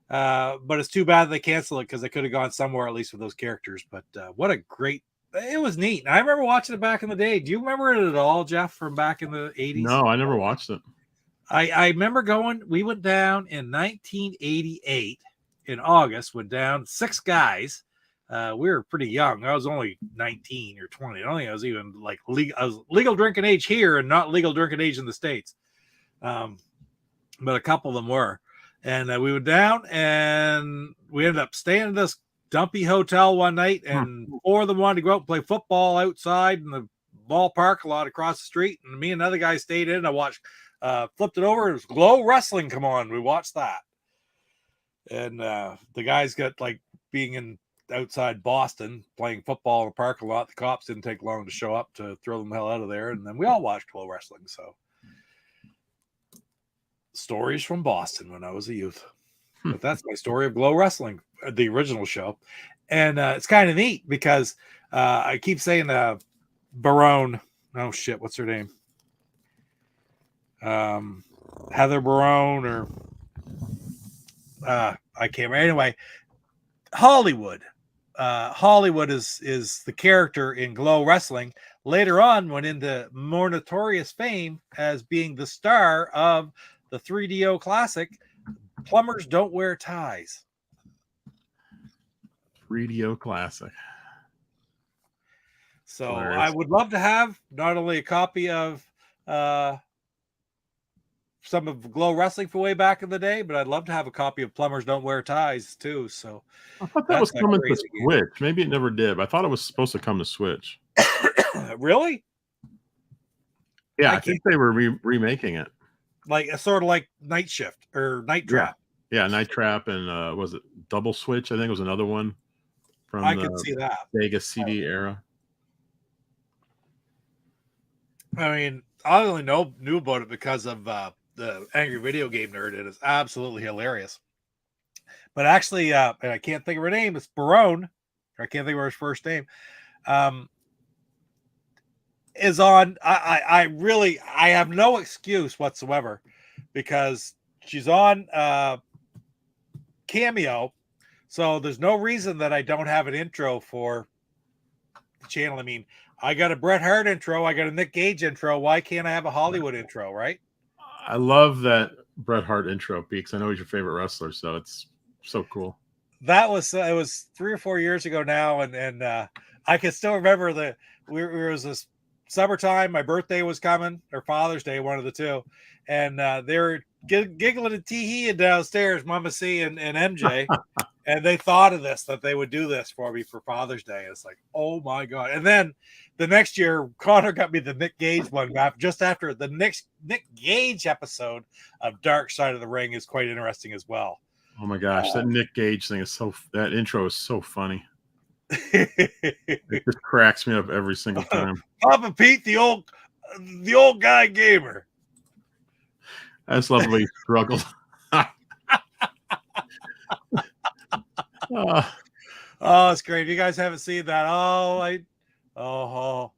but it's too bad they canceled it, because they could have gone somewhere at least with those characters. But what a great... It was neat. I remember watching it back in the day. Do you remember it at all, Jeff, from back in the 80s? No, I never watched it. I remember we went down in 1988 in August, went down 6 guys. We were pretty young. I was only 19 or 20. I don't think I was even like I was legal drinking age here and not legal drinking age in the States. But a couple of them were. And we went down and we ended up staying in this dumpy hotel one night, and 4 of them wanted to go out and play football outside in the ballpark a lot across the street. And me and another guy stayed in. I watched, flipped it over. It was Glow Wrestling. Come on. We watched that. And the guys got like being in outside Boston playing football in the parking lot. The cops didn't take long to show up to throw them the hell out of there. And then we all watched Glow Wrestling. So stories from Boston when I was a youth. But that's my story of Glow Wrestling, the original show. And it's kind of neat because I keep saying Barone. Oh, shit. What's her name? Heather Barone, or I can't remember. Anyway, Hollywood. Hollywood is the character in Glow Wrestling. Later on went into more notorious fame as being the star of the 3DO classic, Plumbers Don't Wear Ties. 3DO classic. So I would love to have not only a copy of some of Glow Wrestling for way back in the day, but I'd love to have a copy of Plumbers Don't Wear Ties too. So I thought that was coming to Switch. Maybe it never did. But I thought it was supposed to come to Switch. Really? Yeah, I think they were remaking it. Like sort of like Night Shift or Night Trap. Yeah, Night Trap, and was it Double Switch? I think it was another one from I could see that Sega CD era. I mean, I only knew about it because of the Angry Video Game Nerd. It is absolutely hilarious. But actually, and I can't think of her name. It's Barone. I can't think of her first name. Is on. I have no excuse whatsoever because she's on Cameo. So there's no reason that I don't have an intro for the channel. I mean, I got a Bret Hart intro. I got a Nick Gage intro. Why can't I have a Hollywood intro, right? I love that Bret Hart intro because I know he's your favorite wrestler. So it's so cool. That was, it was 3 or 4 years ago now. And I can still remember there was this summertime. My birthday was coming, or Father's Day, one of the two, and they were giggling and tee-heeing downstairs, Mama C and MJ, and they thought of this, that they would do this for me for Father's Day. It's like, oh my God. And then the next year, Connor got me the Nick Gage one just after the next Nick Gage episode of Dark Side of the Ring is quite interesting as well. Oh my gosh, that Nick Gage thing is that intro is so funny. It just cracks me up every single time. Papa Pete, the old guy gamer. I just love the way he struggled. Oh, it's great. If you guys haven't seen that, I don't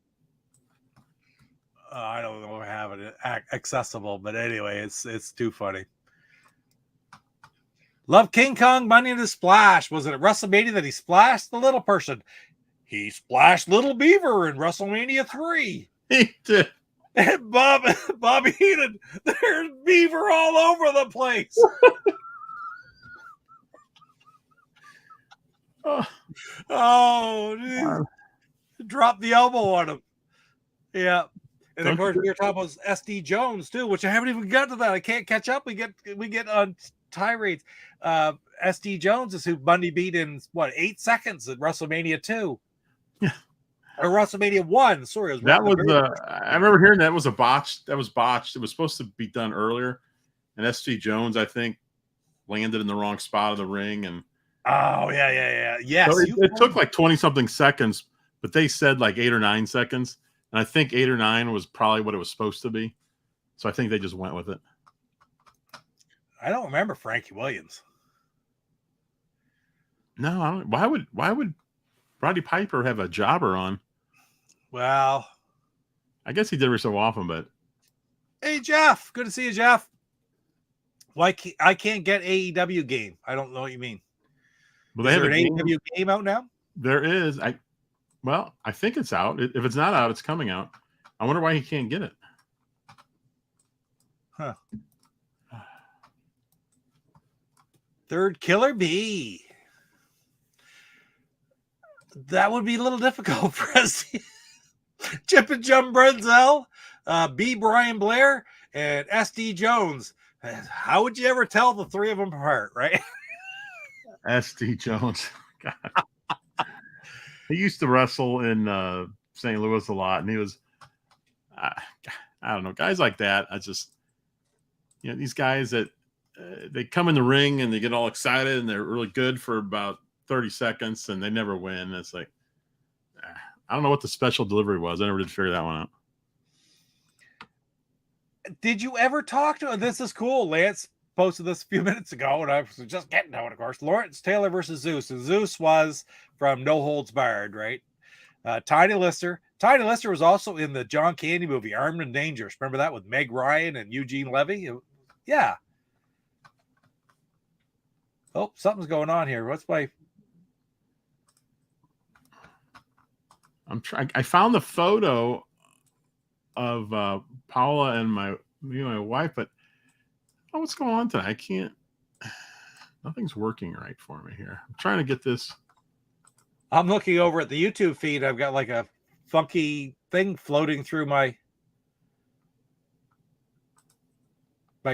know if I have it accessible, but anyway, it's too funny. Love King Kong Money in the Splash. Was it at WrestleMania that he splashed the little person? He splashed Little Beaver in WrestleMania 3. He did. And Bobby Heenan, there's beaver all over the place. Oh, drop the elbow on him. Yeah. And of course, we were talking about SD Jones too, which I haven't even got to that. I can't catch up. We get on tirades. SD Jones is who Bundy beat in 8 seconds at WrestleMania 2. Yeah. Or WrestleMania 1. Sorry, I remember hearing that was a botch. That was botched. It was supposed to be done earlier, and SD Jones, I think, landed in the wrong spot of the ring, and yes. So it took like 20-something seconds, but they said like 8 or 9 seconds, and I think 8 or 9 was probably what it was supposed to be. So I think they just went with it. I don't remember Frankie Williams. No, I don't. Why would Roddy Piper have a jobber on? Well, I guess he did every so often, but hey, Jeff, good to see you, Jeff. Why I can't get AEW game? I don't know what you mean. Well, Is there an AEW game out now? There is. I think it's out. If it's not out, it's coming out. I wonder why he can't get it. Huh. Third Killer Bee. That would be a little difficult for us. Chip and Jim Brenzel, B. Brian Blair, and SD Jones. How would you ever tell the three of them apart, right? SD Jones. God. He used to wrestle in St. Louis a lot, and he was, I don't know, guys like that. These guys that they come in the ring and they get all excited and they're really good for about 30 seconds and they never win. It's like, I don't know what the special delivery was. I never did figure that one out. Did you ever talk to, this is cool, Lance posted this a few minutes ago, and I was just getting to it, of course. Lawrence Taylor versus Zeus. And Zeus was from No Holds Barred, right? Tiny Lister. Tiny Lister was also in the John Candy movie, Armed and Dangerous. Remember that with Meg Ryan and Eugene Levy? Yeah. Oh, something's going on here. What's my... I found the photo of Paula and my wife, but what's going on today? I can't. Nothing's working right for me here. I'm trying to get this. I'm looking over at the YouTube feed. I've got like a funky thing floating through my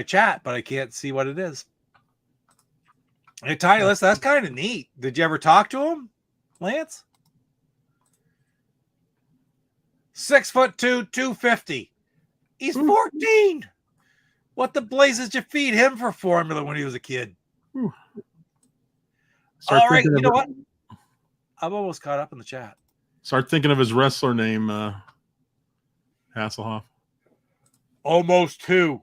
chat, but I can't see what it is. Hey, Tiny List, that's kind of neat. Did you ever talk to him, Lance? 6'2", 250. He's 14. What the blazes did you feed him for formula when he was a kid? All right, you know what? I'm almost caught up in the chat. Start thinking of his wrestler name, Hasselhoff. Almost 2.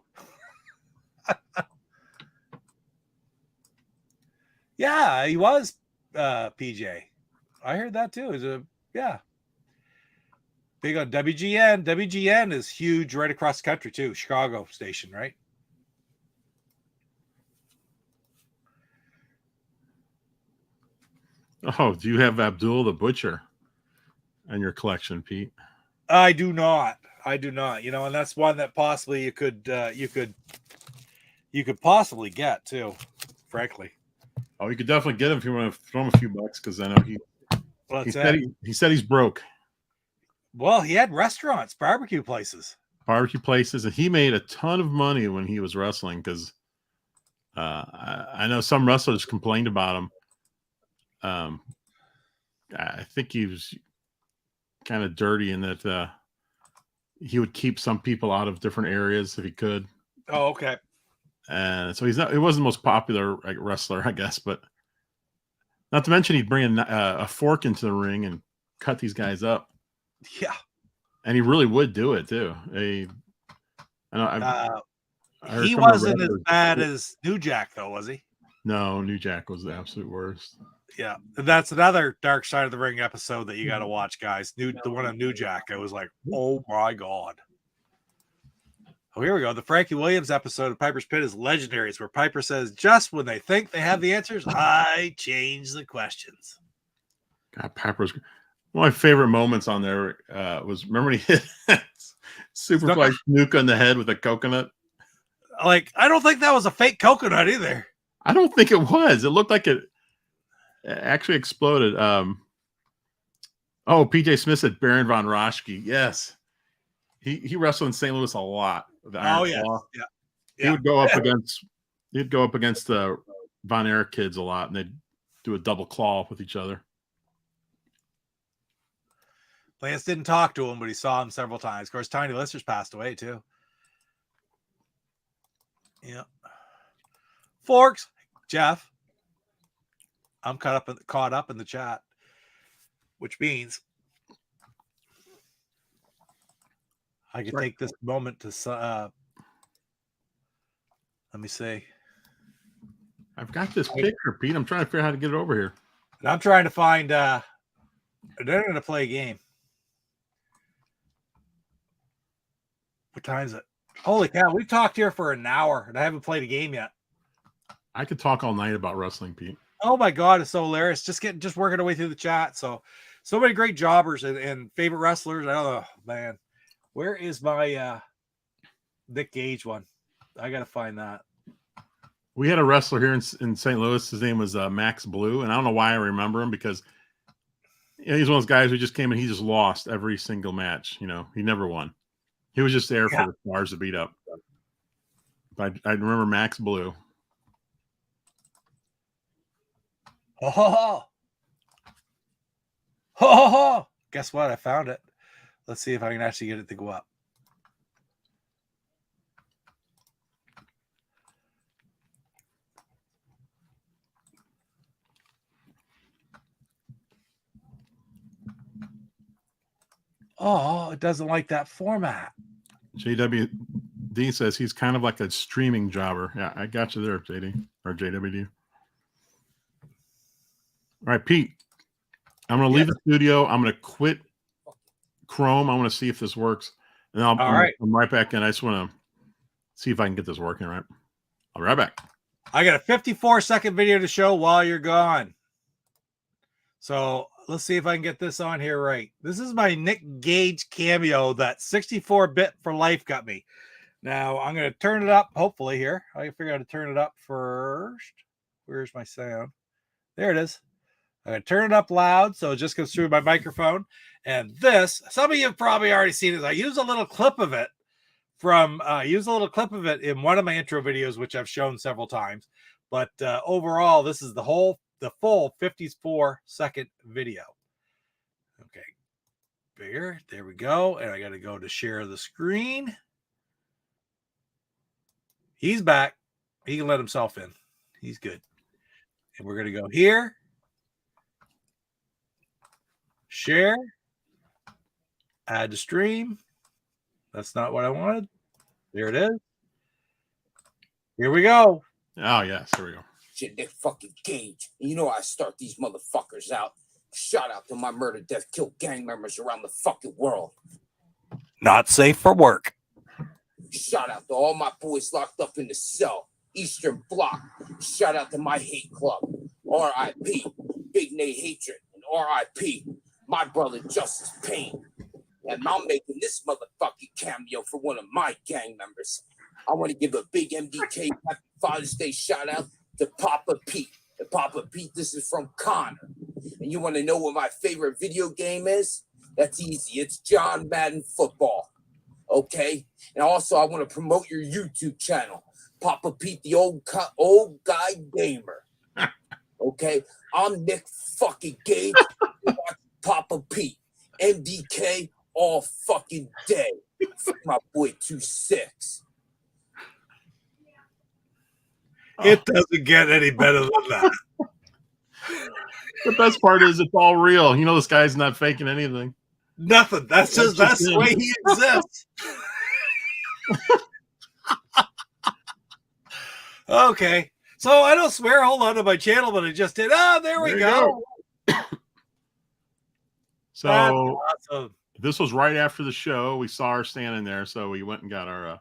Yeah, he was PJ. I heard that too. Big on WGN. WGN is huge right across the country too. Chicago station, right? Oh, do you have Abdul the Butcher in your collection, Pete? I do not. And that's one that possibly you could possibly get too, frankly. Oh, you could definitely get him if you want to throw him a few bucks, because I know he said he's broke. Well, he had restaurants, barbecue places. And he made a ton of money when he was wrestling because I know some wrestlers complained about him. I think he was kind of dirty in that he would keep some people out of different areas if he could. Oh, okay. And so he wasn't the most popular wrestler, I guess, but not to mention he'd bring a fork into the ring and cut these guys up. Yeah. And he really would do it too. He wasn't as bad as New Jack, though, was he? No, New Jack was the absolute worst. Yeah, that's another Dark Side of the Ring episode that you got to watch, guys. The one on New Jack. I was like, oh my god. Oh, here we go. The Frankie Williams episode of Piper's Pit is Legendaries, where Piper says, "Just when they think they have the answers, I change the questions." God, Piper's one of my favorite moments on there was remember when he hit Superfly Snook on the head with a coconut. Like, I don't think that was a fake coconut either. I don't think it was. It looked like it actually exploded. PJ Smith said Baron von Raschke. Yes. He wrestled in St. Louis a lot. Yeah. He would go up against the Von Erich kids a lot, and they'd do a double claw with each other. Lance didn't talk to him, but he saw him several times. Of course, Tiny Lister's passed away too. Yeah. Forks, Jeff. I'm caught up in the chat, which means I can take this moment to let me see. I've got this picture, Pete. I'm trying to figure out how to get it over here. And I'm trying to find they're going to play a game. What time is it? Holy cow, we've talked here for an hour and I haven't played a game yet. I could talk all night about wrestling, Pete. Oh my god, it's so hilarious. Just working our way through the chat. So many great jobbers and favorite wrestlers. I don't know, man. Where is my Nick Gage one? I gotta find that. We had a wrestler here in St. Louis. His name was Max Blue, and I don't know why I remember him because he's one of those guys who just came and he just lost every single match. He never won. He was just there for the stars to beat up. I remember Max Blue. Oh, ho. Guess what? I found it. Let's see if I can actually get it to go up. Oh, it doesn't like that format. JWD says he's kind of like a streaming jobber. Yeah, I got you there, JD or JWD. All right, Pete. I'm going to leave the studio. I'm going to quit Chrome. I want to see if this works. And I'm right back in. I just want to see if I can get this working, right? I'll be right back. I got a 54-second video to show while you're gone. So let's see if I can get this on here right. This is my Nick Gage cameo that 64-bit for life got me. Now I'm going to turn it up, hopefully here. I can figure out how to turn it up first. Where's my sound? There it is. I'm going to turn it up loud so it just goes through my microphone. And this, some of you have probably already seen it. I use a little clip of it in one of my intro videos, which I've shown several times. But overall, this is the full 54-second video. Okay, bigger. There we go. And I got to go to share the screen. He's back. He can let himself in. He's good. And we're going to go here. Share. Add to stream. That's not what I wanted. There it is. Here we go. Oh, yes. Here we go. Shit, Nick fucking Gage. And you know I start these motherfuckers out. Shout out to my murder, death, kill gang members around the fucking world. Not safe for work. Shout out to all my boys locked up in the cell. Eastern Bloc. Shout out to my hate club. R.I.P. Big Nate Hatred. And R.I.P. my brother Justice Payne. And I'm making this motherfucking cameo for one of my gang members. I want to give a big MDK Happy Father's Day shout out to Papa Pete. And Papa Pete, this is from Connor. And you want to know what my favorite video game is? That's easy. It's John Madden Football. Okay? And also, I want to promote your YouTube channel, Papa Pete, the old guy gamer. Okay? I'm Nick fucking Gage. Papa Pete. MDK all fucking day. My boy 2-6. It doesn't get any better than that. The best part is it's all real. You know, this guy's not faking anything. Nothing. That's the him. way he exists. Okay. So I don't swear a whole lot on my channel, but I just did. Oh, there we go. So awesome. This was right after the show. We saw her standing there, so we went and got our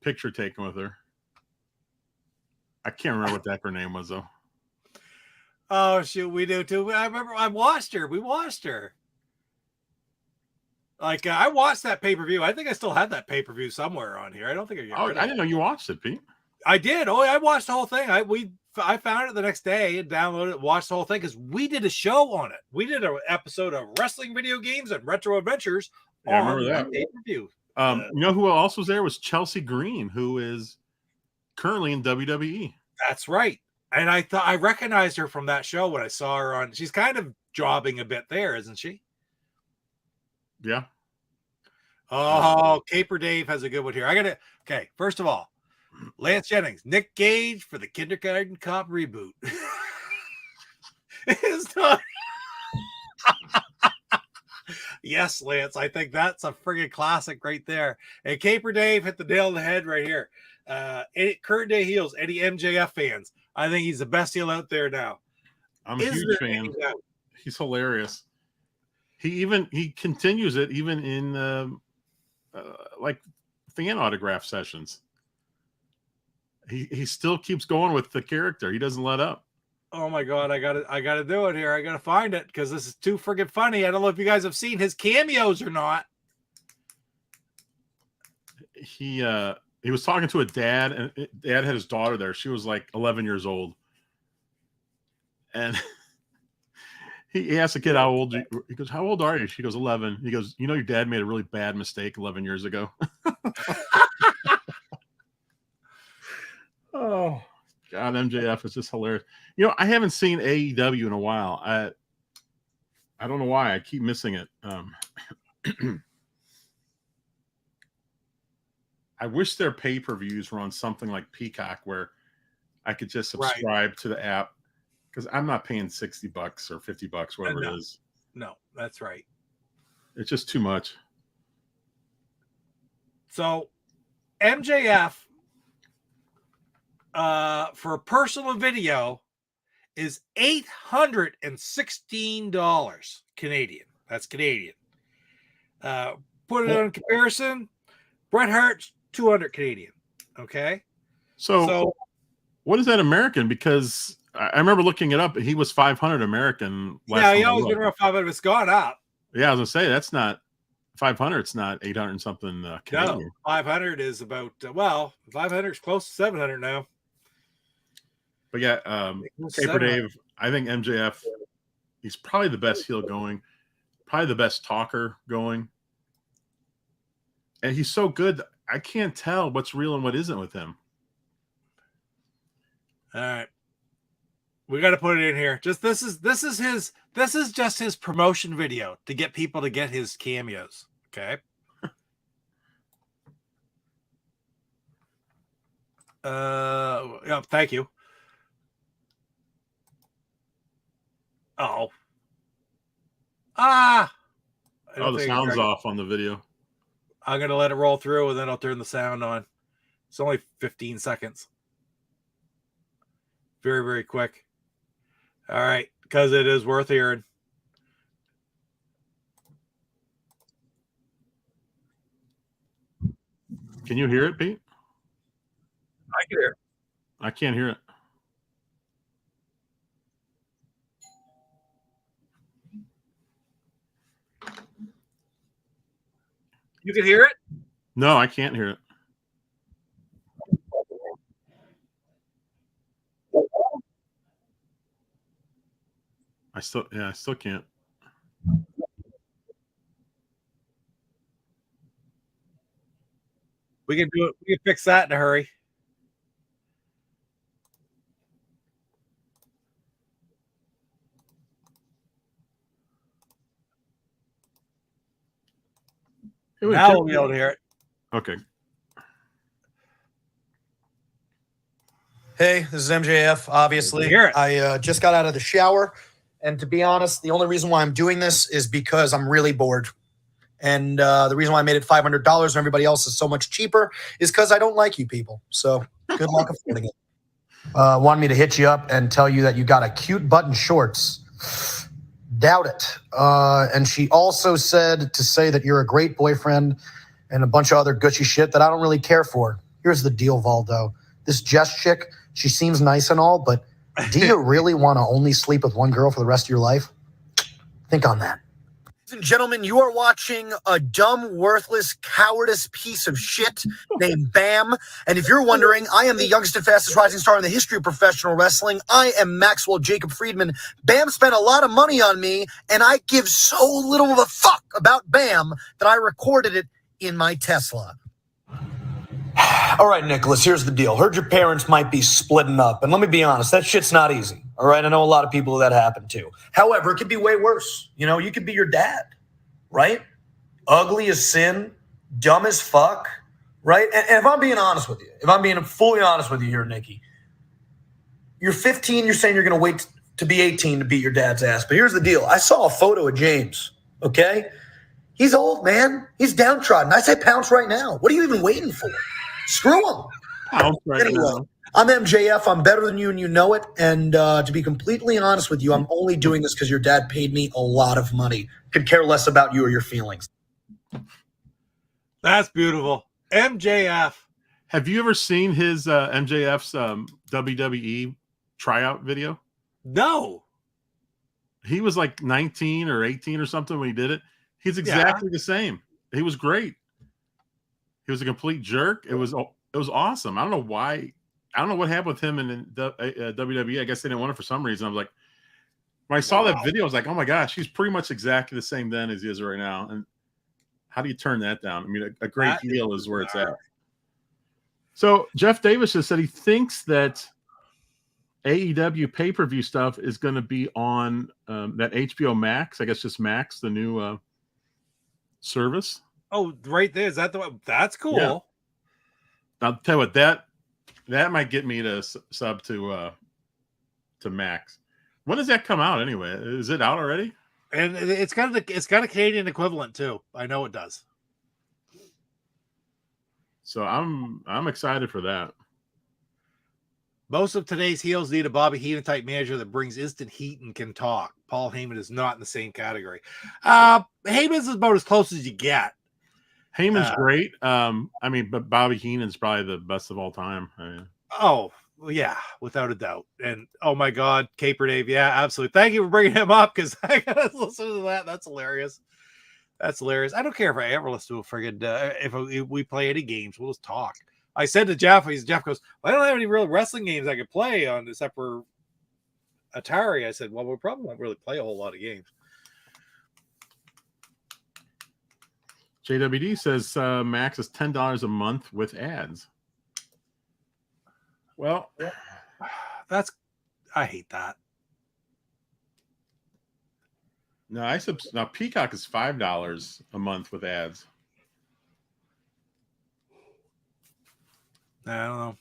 picture taken with her. I can't remember what the heck her name was, though. Oh, shoot, we do too. I remember I watched her. We watched her. Like, I watched that pay-per-view. I think I still have that pay-per-view somewhere on here. I don't think I I didn't know you watched it, Pete. I did. Oh, I watched the whole thing. I found it the next day and downloaded it, watched the whole thing because we did a show on it. We did an episode of Wrestling Video Games and Retro Adventures. Yeah, I remember that pay-per-view. You know who else was there? Was Chelsea Green, who is currently in WWE. That's right. And I thought I recognized her from that show when I saw her on. She's kind of jobbing a bit there, isn't she? Yeah. Oh, Caper Dave has a good one here. Okay, first of all, Lance Jennings, Nick Gage for the Kindergarten Cop reboot. It's not. Yes, Lance, I think that's a friggin' classic right there. And Caper Dave hit the nail on the head right here. Current day heels, any MJF fans. I think he's the best heel out there now. I'm a huge fan. He's hilarious. He continues it even in like fan autograph sessions. He still keeps going with the character. He doesn't let up. Oh my God, I gotta do it here. I gotta find it because this is too friggin' funny. I don't know if you guys have seen his cameos or not. He was talking to a dad, and dad had his daughter there. She was like 11 years old. And he asked the kid how old he goes, how old are you? She goes, 11. He goes, you know, your dad made a really bad mistake 11 years ago. Oh, God, MJF is just hilarious. You know, I haven't seen AEW in a while. I don't know why. I keep missing it. I wish their pay-per-views were on something like Peacock where I could just subscribe to the app because I'm not paying $60 or $50, whatever it is. No, that's right. It's just too much. So MJF for a personal video is $816 Canadian. That's Canadian. Put it on comparison. Bret Hart's 200 Canadian. Okay. So what is that American? Because I remember looking it up. He was 500 American. Yeah, he always been around 500. It's gone up. Yeah, I was gonna say that's not 500. It's not 800 and something Canadian. No, 500 is about 500 is close to 700 now. But yeah, Caper Dave. I think MJF. He's probably the best heel going. Probably the best talker going. And he's so good. I can't tell what's real and what isn't with him. All right. We got to put it in here. This is just his promotion video to get people to get his cameos. Okay. Yeah, thank you. Oh. The sound's off on the video. I'm going to let it roll through and then I'll turn the sound on. It's only 15 seconds. Very, very quick. All right. Because it is worth hearing. Can you hear it, Pete? I can hear it. I can't hear it. You can hear it? No, I can't hear it. I still can't. We can do it. We can fix that in a hurry. Now we'll be able to hear it. Okay. Hey, this is MJF, obviously. Hear it. I just got out of the shower. And to be honest, the only reason why I'm doing this is because I'm really bored. And the reason why I made it $500 and everybody else is so much cheaper is because I don't like you people. So good luck affording it. Wanted me to hit you up and tell you that you got a cute button shorts. Doubt it. And she also said to say that you're a great boyfriend and a bunch of other gushy shit that I don't really care for. Here's the deal, Valdo. This Jess chick, she seems nice and all, but do you really want to only sleep with one girl for the rest of your life? Think on that. Ladies and gentlemen, you are watching a dumb, worthless, cowardice piece of shit named Bam. And if you're wondering, I am the youngest and fastest rising star in the history of professional wrestling. I am Maxwell Jacob Friedman. Bam spent a lot of money on me, and I give so little of a fuck about Bam that I recorded it in my Tesla. All right, Nicholas, here's the deal. Heard your parents might be splitting up. And let me be honest, that shit's not easy. All right, I know a lot of people that happened to. However, it could be way worse. You know, you could be your dad, right? Ugly as sin, dumb as fuck, right? And if I'm being honest with you, if I'm being fully honest with you here, Nikki, you're 15, you're saying you're going to wait to be 18 to beat your dad's ass. But here's the deal. I saw a photo of James, okay? He's old, man. He's downtrodden. I say pounce right now. What are you even waiting for? Screw him. Anyway, I'm MJF. I'm better than you, and you know it. And to be completely honest with you, I'm only doing this because your dad paid me a lot of money. Could care less about you or your feelings. That's beautiful. MJF. Have you ever seen his MJF's WWE tryout video? No. He was like 19 or 18 or something when he did it. He's exactly the same. He was great. He was a complete jerk. It was awesome. I don't know why. I don't know what happened with him in WWE. I guess they didn't want it for some reason. I was like, when I saw that video, I was like, oh my gosh, he's pretty much exactly the same then as he is right now. And how do you turn that down? I mean, a great heel is where it's at. So Jeff Davis has said he thinks that AEW pay-per-view stuff is going to be on that HBO Max. I guess just Max, the new service. Oh, right there. Is that the one? That's cool. Yeah. I'll tell you what, that might get me to sub to Max. When does that come out anyway? Is it out already? And it's got a Canadian equivalent too. I know it does. So I'm excited for that. Most of today's heels need a Bobby Heenan type manager that brings instant heat and can talk. Paul Heyman is not in the same category. Heyman's is about as close as you get. Heyman's great. I mean, but Bobby Heenan's probably the best of all time. Oh, yeah, without a doubt. And oh my God, Caper Dave. Yeah, absolutely. Thank you for bringing him up because I gotta listen to that. That's hilarious. That's hilarious. I don't care if I ever listen to a friggin' if we play any games, we'll just talk. I said to Jeff, Jeff goes, well, I don't have any real wrestling games I could play on except for Atari. I said, well, we probably won't really play a whole lot of games. JWD says Max is $10 a month with ads. Well, I hate that. No, now Peacock is $5 a month with ads. I don't know.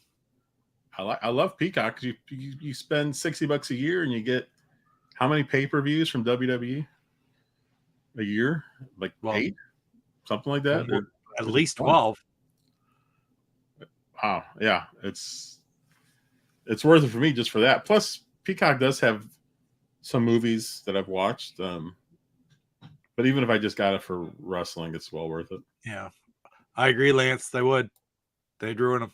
I love Peacock because you spend $60 a year and you get how many pay-per-views from WWE a year? Like 8, something like that. At least 12. Wow, yeah, it's worth it for me just for that. Plus, Peacock does have some movies that I've watched. But even if I just got it for wrestling, it's well worth it. Yeah, I agree, Lance. They would. They'd ruin them.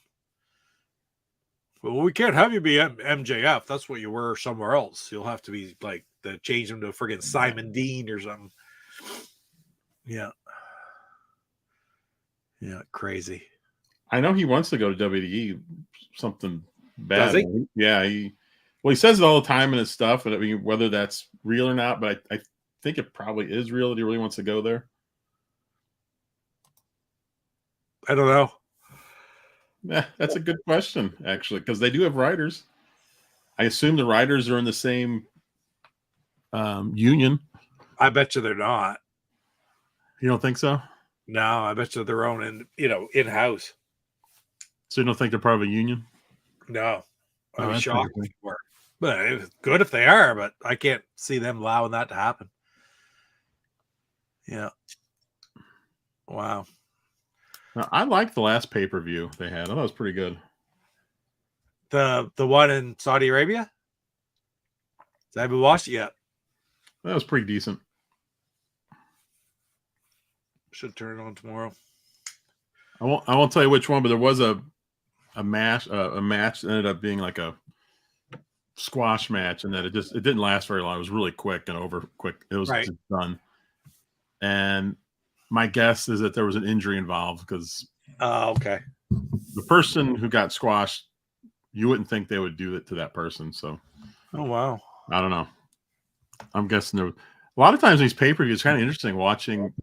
Well, we can't have you be MJF. That's what you were somewhere else. You'll have to be like change them to friggin' Simon Dean or something. Yeah. Yeah, crazy. I know he wants to go to WWE. Something bad. Does he? Yeah, he says it all the time in his stuff, and I mean whether that's real or not, but I think it probably is real that he really wants to go there. I don't know. Yeah, that's a good question, actually, because they do have writers. I assume the writers are in the same union. I bet you they're not. You don't think so? No, I bet you their own in-house. So you don't think they're part of a union? No. Oh, I'd be that's shocked pretty if they were. But it's good if they are, but I can't see them allowing that to happen. Yeah. Wow. Now, I liked the last pay-per-view they had. I thought it was pretty good. The one in Saudi Arabia? I haven't watched it yet. That was pretty decent. Should turn it on tomorrow. I won't tell you which one, but there was a match that ended up being like a squash match, and that it didn't last very long. It was really quick and over quick. It was Right. just done. And my guess is that there was an injury involved because Okay. the person who got squashed, you wouldn't think they would do it to that person. So Oh wow. I don't know. I'm guessing a lot of times these pay-per-views, it's kind of interesting watching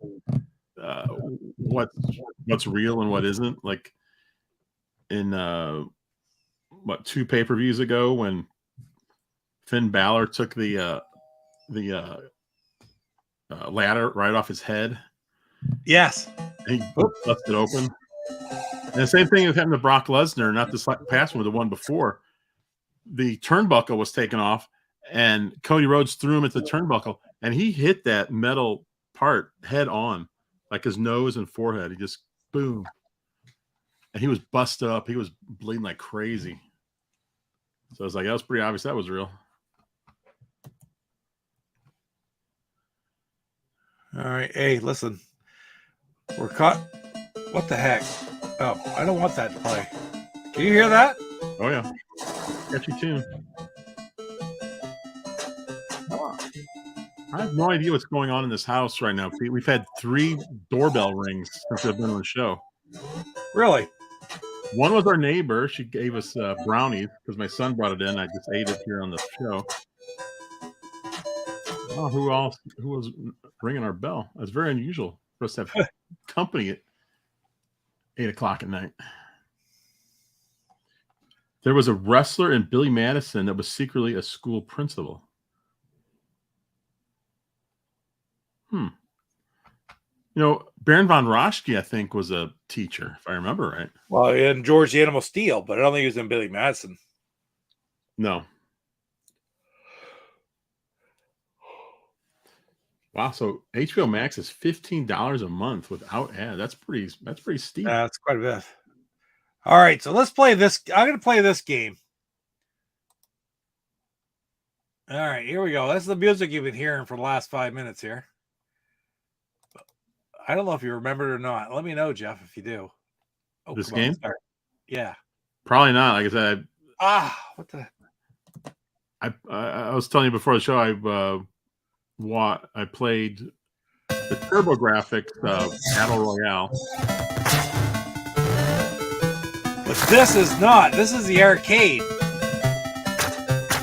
what's real and what isn't. Like in 2 pay-per-views ago when Finn Balor took the ladder right off his head. Yes. And he busted open. And the same thing happened to Brock Lesnar, not this past one, but the one before. The turnbuckle was taken off, and Cody Rhodes threw him at the turnbuckle, and he hit that metal part head on, like his nose and forehead. He just boom. And he was busted up. He was bleeding like crazy. So I was like, that was pretty obvious that was real. All right. Hey, listen. We're caught. What the heck? Oh, I don't want that to play. Can you hear that? Oh, yeah. Catchy tune. I have no idea what's going on in this house right now, Pete. We've had 3 doorbell rings since I've been on the show. Really? One was our neighbor. She gave us brownies because my son brought it in. I just ate it here on the show. Oh, who was ringing our bell? That's very unusual for us to have company at 8 o'clock at night. There was a wrestler in Billy Madison that was secretly a school principal. Baron von Raschke, I think, was a teacher, if I remember right. Well, in George the Animal Steel, but I don't think he was in Billy Madison. No. Wow, so HBO Max is $15 a month without ad. That's pretty steep. That's quite a bit. All right, so let's play this. I'm going to play this game. All right, here we go. That's the music you've been hearing for the last 5 minutes here. I don't know if you remember it or not. Let me know, Jeff, if you do. Oh, this come on, game? start. Yeah. Probably not. Like I said, What the? I was telling you before the show, I played the TurboGrafx Battle Royale. But this is not. This is the arcade.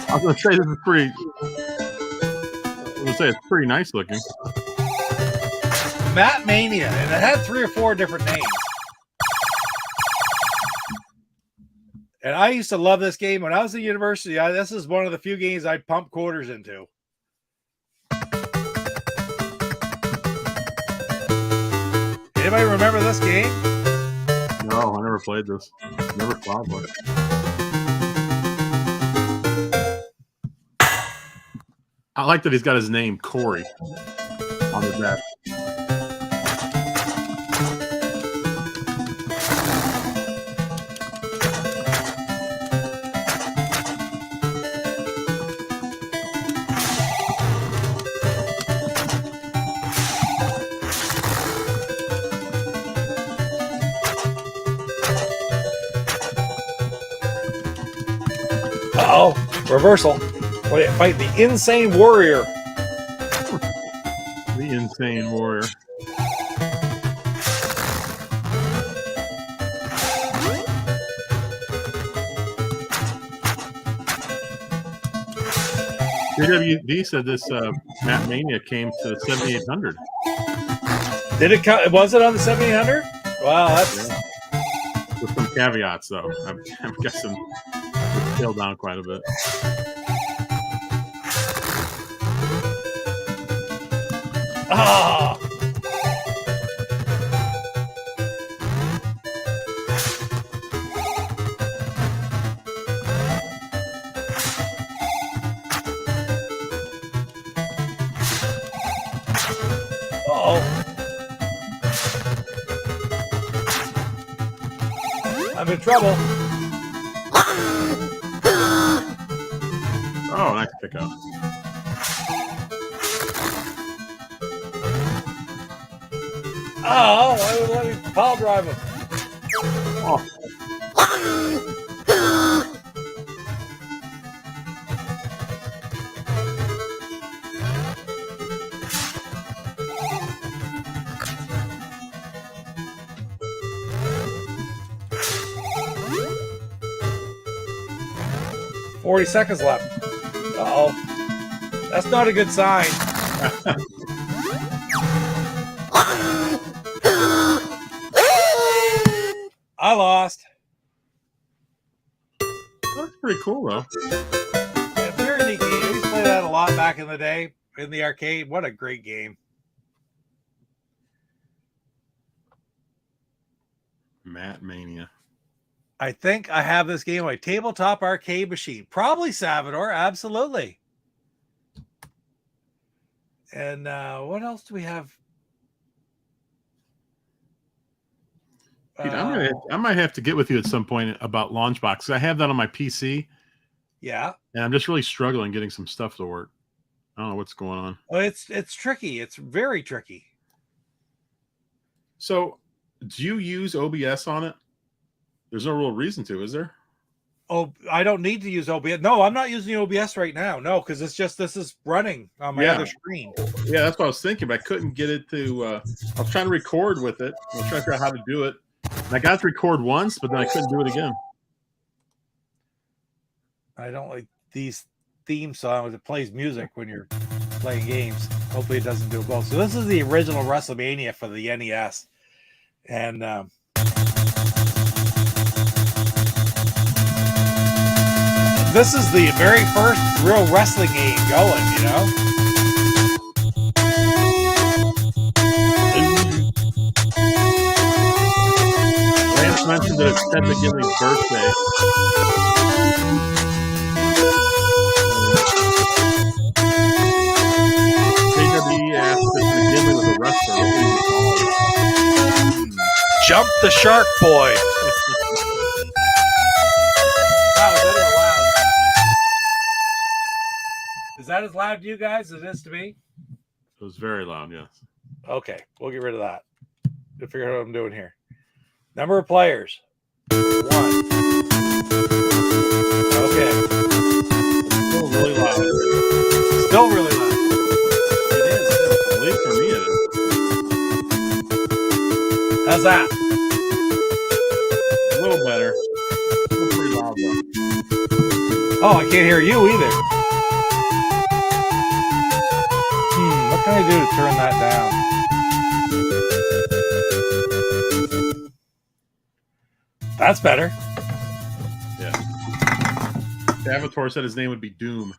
I was going to say this is pretty. I was going to say it's pretty nice looking. Matt Mania, and it had 3 or 4 different names. And I used to love this game when I was at university. This is one of the few games I'd pump quarters into. Anybody remember this game? No, I never played this. Never thought about it. I like that he's got his name, Corey, on the back. Reversal. Fight the Insane Warrior. The Insane Warrior. JWD said this Matt Mania came to 7,800. Did it come? Was it on the 7,800? Wow, with some caveats, though. I'm guessing it's scaled down quite a bit. Oh! I'm in trouble. Oh, nice pickup. Oh, why would let me pile drive him? Oh. 40 seconds left. Uh-oh. That's not a good sign. I lost. That's pretty cool, though. Yeah, very neat game. I used to play that a lot back in the day in the arcade. What a great game. Matt Mania. I think I have this game on my tabletop arcade machine. Probably Salvador. Absolutely. And what else do we have? Dude, I might have to get with you at some point about Launchbox. I have that on my PC. Yeah. And I'm just really struggling getting some stuff to work. I don't know what's going on. Well, it's tricky. It's very tricky. So, do you use OBS on it? There's no real reason to, is there? Oh, I don't need to use OBS. No, I'm not using OBS right now. No, because this is running on my other screen. Yeah, that's what I was thinking, but I couldn't get it to. I was trying to record with it. I was trying to figure out how to do it. And I got to record once, but then I couldn't do it again. I don't like these theme songs. It plays music when you're playing games. Hopefully, it doesn't do both. So this is the original WrestleMania for the NES, and this is the very first real wrestling game going, you know? Lance mentioned that it's Ted McGinley's birthday. KWE asked if McGinley was a wrestler. What would you call him? Jump the Shark Boy. Is that as loud to you guys as it is to me? It was very loud, yes. Okay, we'll get rid of that. To figure out what I'm doing here. Number of players. 1. Okay. Still really loud. Still really loud. It is. At least for me it is. How's that? A little better. Still pretty loud though. Oh, I can't hear you either. What can I do to turn that down? That's better. Yeah. Avatar said his name would be Doom.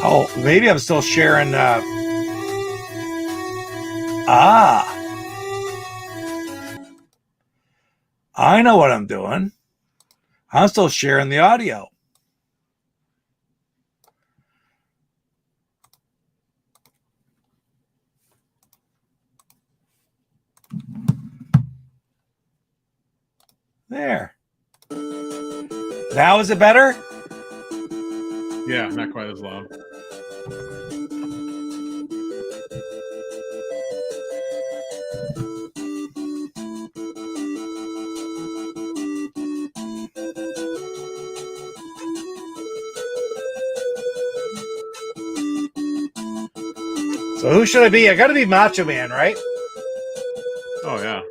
Oh, maybe I'm still sharing. I know what I'm doing. I'm still sharing the audio. There. Now is it better? Yeah, not quite as loud. So who should I be? I got to be Macho Man, right? Oh, yeah.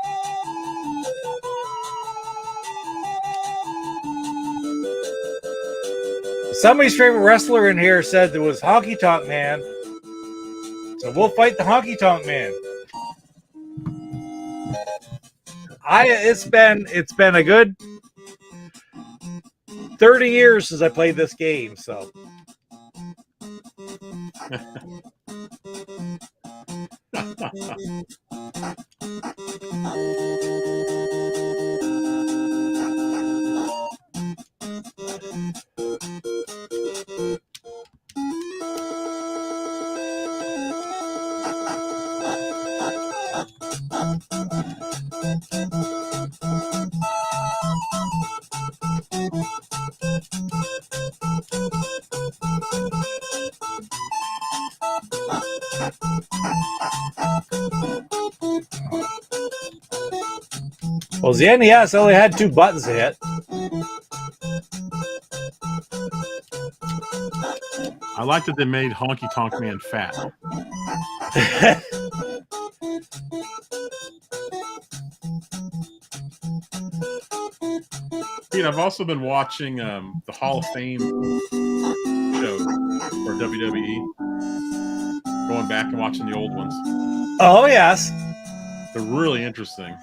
I, Somebody's favorite wrestler in here said there was Honky Tonk Man. So we'll fight the Honky Tonk Man. It's been a good 30 years since I played this game, so well, the NES only had 2 buttons to hit. I like that they made Honky Tonk Man fat. Pete, I've also been watching the Hall of Fame show for WWE. Going back and watching the old ones. Oh, yes. They're really interesting.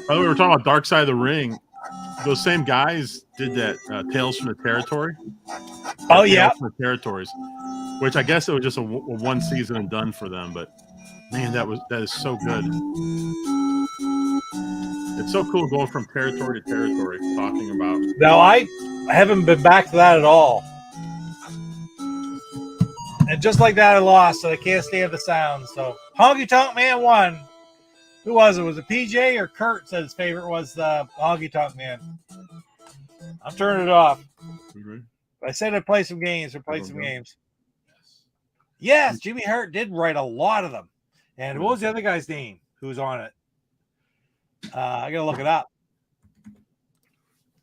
By the way, we were talking about Darkside of the Ring. Those same guys did that Tales from the Territory. Oh, yeah. Tales from the Territories, which I guess it was just a one season and done for them. But man, that is so good. It's so cool going from territory to territory, talking about. No, I haven't been back to that at all. And just like that, I lost, so I can't stand the sound. So Honky Tonk Man won. Who was it? Was it PJ or Kurt said his favorite was the Honky Tonk Man? I'm turning it off. Mm-hmm. I said I'd play some games. Or play some games. Yes, Jimmy Hart did write a lot of them. And what was the other guy's name who's on it? I gotta look it up.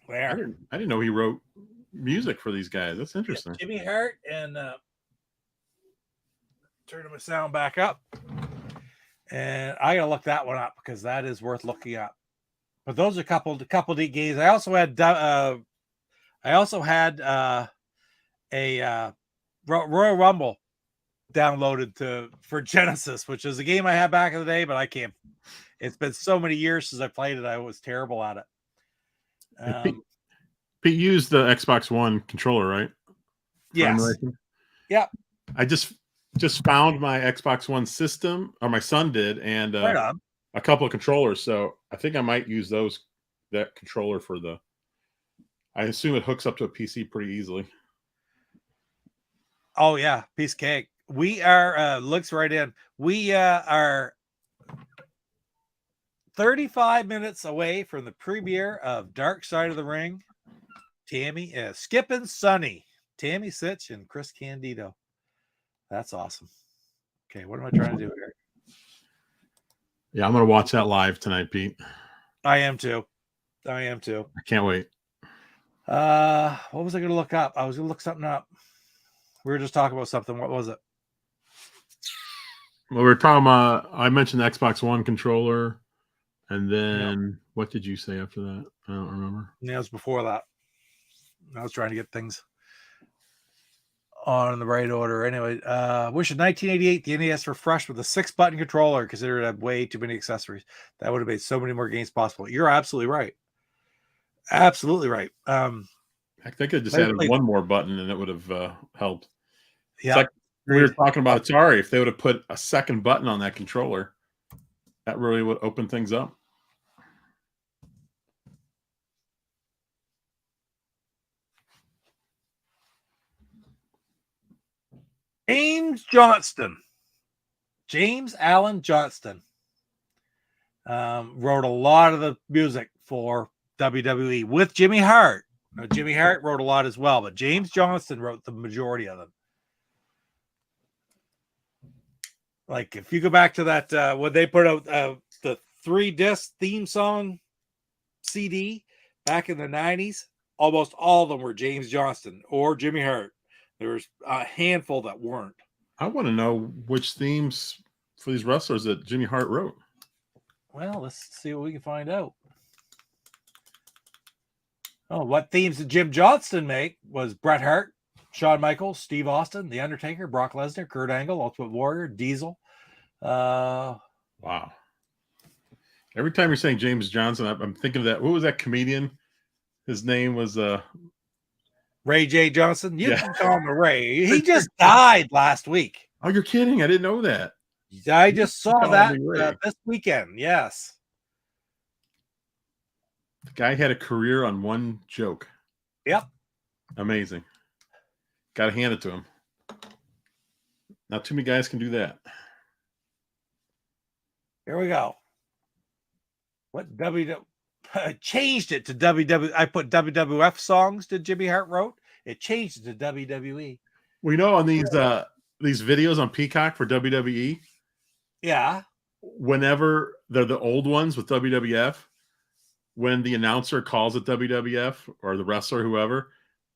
Where? I didn't know he wrote music for these guys. That's interesting. Yeah, Jimmy Hart and turning my sound back up. And I gotta look that one up because that is worth looking up. But those are a couple neat games. I also had a Royal Rumble downloaded for Genesis, which is a game I had back in the day, but I can't. It's been so many years since I played it. I was terrible at it. Pete used the Xbox One controller, right? Yes. Yeah. I just found my Xbox One system, or my son did, and right on. A couple of controllers. So I think I might use that controller for the. I assume it hooks up to a PC pretty easily. Oh yeah, piece of cake. We are looks right in. We are 35 minutes away from the premiere of Darkside of the Ring. Tammy is Skip and Sonny, Tammy Sitch and Chris Candido. That's awesome. Okay, what am I trying to do here? Yeah, I'm gonna watch that live tonight, Pete. I am too. I can't wait. What was I gonna look up? I was gonna look something up. We were just talking about something. What was it? Well, we were talking about. I mentioned the Xbox One controller, and then what did you say after that? I don't remember. Yeah, it was before that. I was trying to get things on in the right order. Anyway, wish in 1988 the NES refreshed with a 6-button controller, considered it had way too many accessories. That would have made so many more games possible. You're absolutely right. Absolutely right. I think I just added one more button and it would have helped. Yeah. It's like we were talking about Atari. If they would have put a second button on that controller, that really would open things up. James Allen Johnston wrote a lot of the music for WWE with Jimmy Hart. Now, Jimmy Hart wrote a lot as well, but James Johnston wrote the majority of them. Like if you go back to that when they put out the 3-disc theme song CD back in the 90s, almost all of them were James Johnston or Jimmy Hart. There was a handful that weren't. I want to know which themes for these wrestlers that Jimmy Hart wrote. Well, let's see what we can find out. Oh, what themes did Jim Johnston make? Was Bret Hart, Shawn Michaels, Steve Austin, The Undertaker, Brock Lesnar, Kurt Angle, Ultimate Warrior, Diesel. Wow. Every time you're saying James Johnson, I'm thinking of that. What was that comedian? His name was Ray J. Johnson. You Yeah. can call him Ray. He just died last week. Oh, you're kidding. I didn't know that. I just saw call that me Ray. this weekend. Yes. The guy had a career on one joke. Yep. Amazing. Got to hand it to him. Not too many guys can do that. Here we go. What changed it to WW? I put WWF songs that Jimmy Hart wrote. It changed it to WWE. We know on these videos on Peacock for WWE. Yeah. Whenever they're the old ones with WWF, when the announcer calls it WWF or the wrestler, whoever,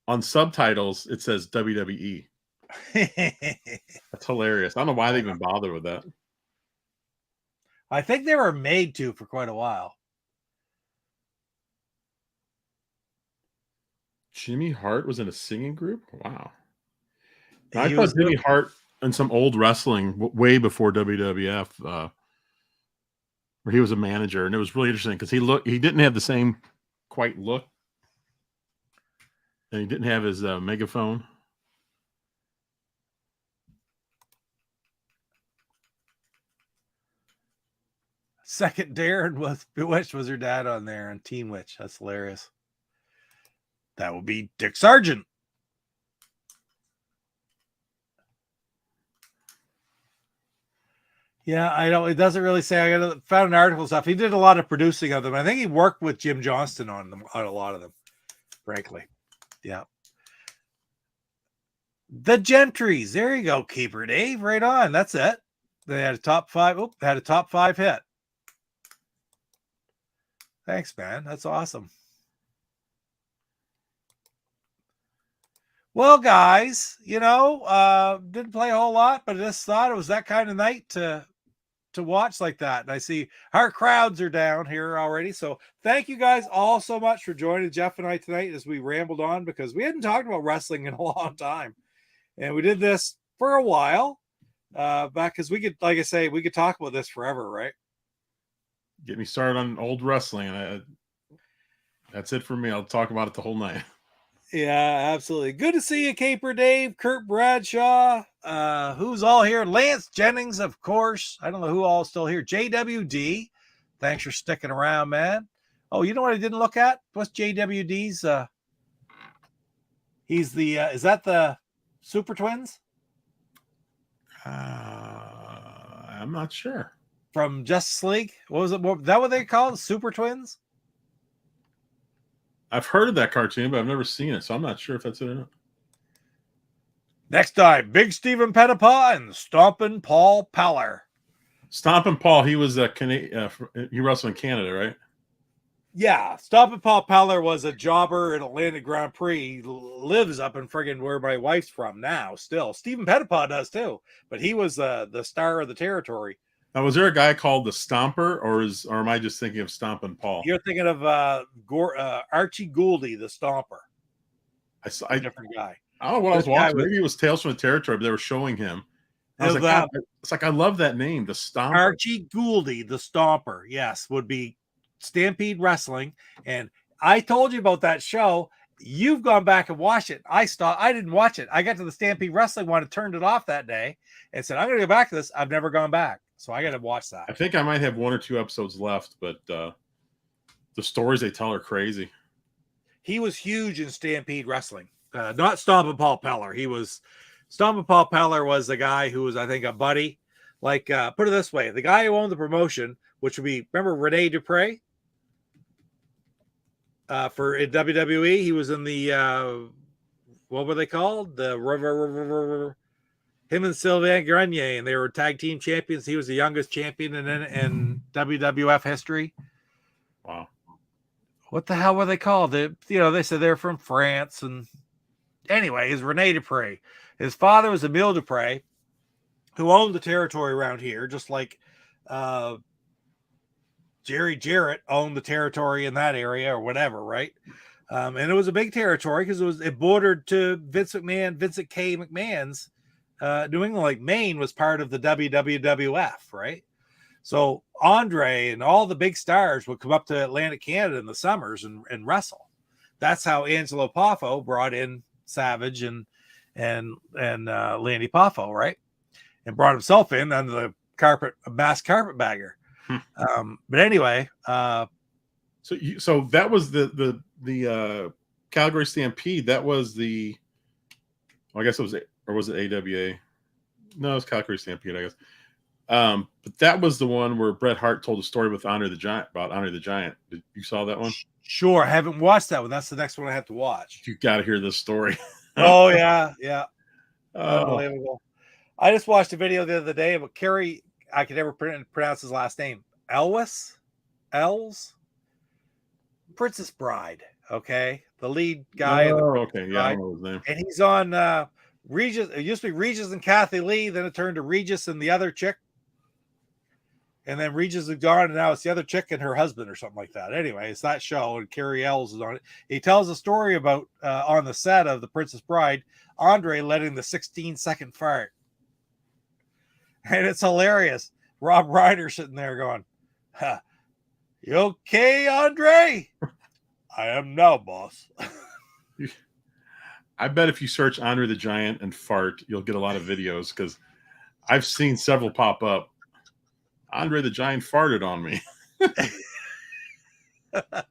on subtitles it says WWE. That's hilarious. I don't know why they even bother with that. I think they were made to for quite a while. Jimmy Hart was in a singing group? Wow. He I thought Jimmy Hart in some old wrestling way before WWF, where he was a manager, and it was really interesting because he didn't have the same quite look, and he didn't have his megaphone. Second Darren was Bewitched was her dad on there and Teen Witch. That's hilarious. That would be Dick Sargent. Yeah, I don't. It doesn't really say. Found an article stuff. He did a lot of producing of them. I think he worked with Jim Johnston on a lot of them. Frankly, yeah. The Gentrys. There you go, Keeper Dave. Right on. That's it. They had a top 5. Oh, they had a top 5 hit. Thanks, man. That's awesome. Well, guys, didn't play a whole lot, but I just thought it was that kind of night to watch like that. And I see our crowds are down here already. So thank you guys all so much for joining Jeff and I tonight as we rambled on, because we hadn't talked about wrestling in a long time. And we did this for a while back because we could, like I say, we could talk about this forever, right? Get me started on old wrestling. That's it for me. I'll talk about it the whole night. Yeah, absolutely. Good to see you, Caper Dave, Kurt Bradshaw, who's all here? Lance Jennings, of course. I don't know who all is still here. JWD, thanks for sticking around, man. Oh, you know what I didn't look at? What's JWD's? He's the, is that the Super Twins? I'm not sure. From Justice League? What was it? Is that what they call it? Super Twins? I've heard of that cartoon, but I've never seen it, so I'm not sure if that's it or not. Next time, Big Stephen Pettipaw and Stompin' Paul Peller. Stompin' Paul, he was he wrestled in Canada, right? Yeah, Stompin' Paul Peller was a jobber in Atlanta Grand Prix. He lives up in friggin' where my wife's from now, still. Stephen Pettipaw does too, but he was the star of the territory. Now, was there a guy called the Stomper, or am I just thinking of Stompin' Paul? You're thinking of Archie Gouldy, the Stomper. A different guy. I don't know what I was watching. Maybe it was Tales from the Territory, but they were showing him. I was like, I love that name, the Stomper. Archie Gouldy, the Stomper, yes, would be Stampede Wrestling. And I told you about that show. You've gone back and watched it. I didn't watch it. I got to the Stampede Wrestling one and turned it off that day and said, I'm going to go back to this. I've never gone back. So I got to watch that. I think I might have 1 or 2 episodes left, but the stories they tell are crazy. He was huge in Stampede Wrestling. Not Stompin' Paul Peller. Stompin' Paul Peller was the guy who was, I think, a buddy. Like, put it this way. The guy who owned the promotion, which would be, remember Rene Dupree? For WWE, he was in the, what were they called? Him and Sylvain Grenier, and they were tag team champions. He was the youngest champion in WWF history. Wow. What the hell were they called? They said they're from France. And anyway, it's Rene Dupree. His father was Emile Dupree, who owned the territory around here, just like Jerry Jarrett owned the territory in that area or whatever, right? And it was a big territory because it bordered to Vincent K. McMahon's New England. Like Maine was part of the WWF, right? So Andre and all the big stars would come up to Atlantic Canada in the summers and wrestle. That's how Angelo Poffo brought in Savage and Landy Poffo, right? And brought himself in under the mass carpetbagger. But anyway, so that was the Calgary Stampede. That was I guess it was, or was it AWA? No, it was Calgary Stampede, I guess. But that was the one where Bret Hart told a story with Andre the Giant about Andre the Giant. You saw that one? Sure, I haven't watched that one. That's the next one I have to watch. You got to hear this story. Oh yeah. Unbelievable. I just watched a video the other day about Kerry. I could never pronounce his last name. Els, Princess Bride. Okay, the lead guy. Oh, okay, yeah, I know his name. And he's on Regis. It used to be Regis and Kathy Lee. Then it turned to Regis and the other chick. And then Regis is gone, and now it's the other chick and her husband or something like that. Anyway, it's that show, and Kerry Ells is on it. He tells a story about on the set of The Princess Bride, Andre letting the 16-second fart. And it's hilarious. Rob Ryder sitting there going, huh, you okay, Andre? I am now, boss. I bet if you search Andre the Giant and fart, you'll get a lot of videos because I've seen several pop up. Andre the Giant farted on me. But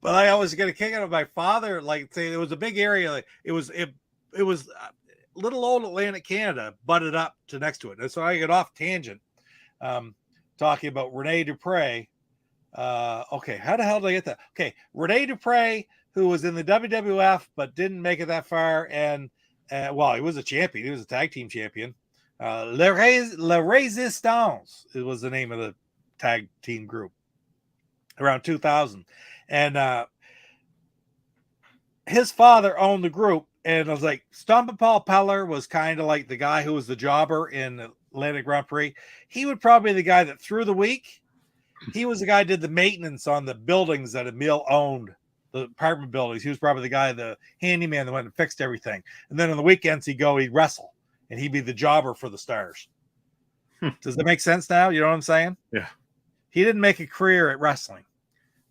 I was going to kick out of my father. Like, say, it was a big area. Like, it was little old Atlantic Canada butted up to next to it. And so I get off tangent, talking about Rene Dupree. Okay, how the hell did I get that? Okay, Rene Dupree, who was in the WWF but didn't make it that far, and well, he was a champion. He was a tag team champion. La Resistance, it was the name of the tag team group around 2000. And his father owned the group. And I was like, Stompin' Paul Peller was kind of like the guy who was the jobber in Atlantic Grand Prix. He would probably be the guy that through the week, he was the guy who did the maintenance on the buildings that Emil owned, the apartment buildings. He was probably the guy, the handyman that went and fixed everything. And then on the weekends, he'd wrestle. And he'd be the jobber for the stars. Does that make sense now? You know what I'm saying? Yeah. He didn't make a career at wrestling.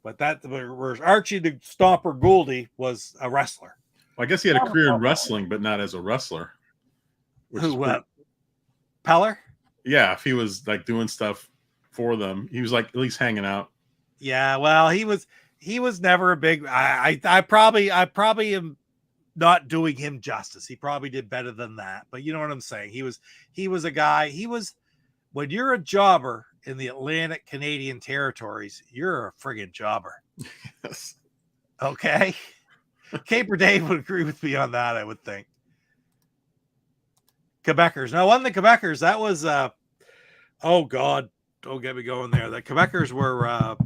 But whereas Archie the Stomper Gouldy was a wrestler. Well, I guess he had a career in wrestling, but not as a wrestler. Peller? Yeah, if he was like doing stuff for them, he was like at least hanging out. Yeah, well, he was never a big. I probably am not doing him justice. He probably did better than that. But you know what I'm saying? He was a guy. When you're a jobber in the Atlantic Canadian territories, you're a friggin' jobber. Yes. Okay. Caper Dave would agree with me on that, I would think. Quebecers. No, one of the Quebecers, that was oh God, don't get me going there. The Quebecers were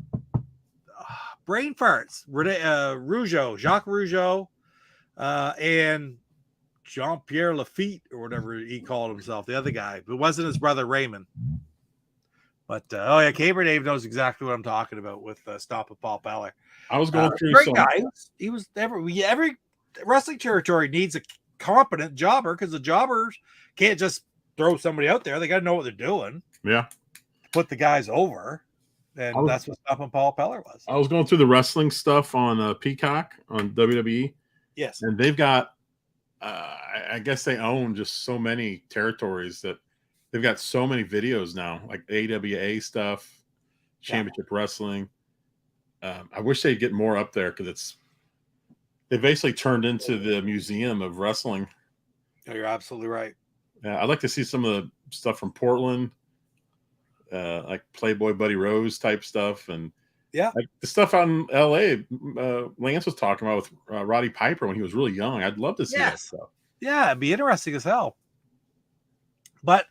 brain farts. Jacques Rougeau, and Jean-Pierre Lafitte, or whatever he called himself, the other guy. It wasn't his brother Raymond. But oh yeah, Caber Dave knows exactly what I'm talking about with Stop with Paul Peller. I was going through great guy. He was every wrestling territory needs a competent jobber, because the jobbers can't just throw somebody out there. They got to know what they're doing. Yeah, put the guys over, and that's what Stop and Paul Peller was. I was going through the wrestling stuff on Peacock on WWE. Yes, and they've got. I guess they own just so many territories that they've got so many videos now, like AWA stuff, championship wrestling. I wish they'd get more up there, because they basically turned into the museum of wrestling. Oh, you're absolutely right. Yeah, I'd like to see some of the stuff from Portland, like Playboy Buddy Rose type stuff, and like the stuff out in LA. Lance was talking about with Roddy Piper when he was really young. I'd love to see that stuff. Yeah, it'd be interesting as hell. But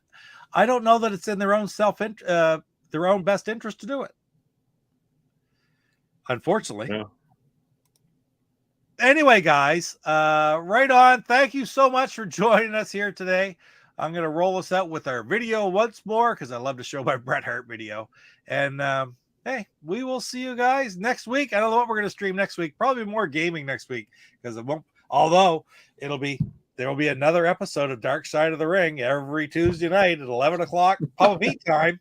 I don't know that it's in their own their own best interest to do it. Unfortunately. Yeah. Anyway, guys, right on. Thank you so much for joining us here today. I'm going to roll us out with our video once more, because I love to show my Bret Hart video. And hey, we will see you guys next week. I don't know what we're going to stream next week. Probably more gaming next week because it won't. Although there will be another episode of Dark Side of the Ring every Tuesday night at 11 o'clock Papa Pete time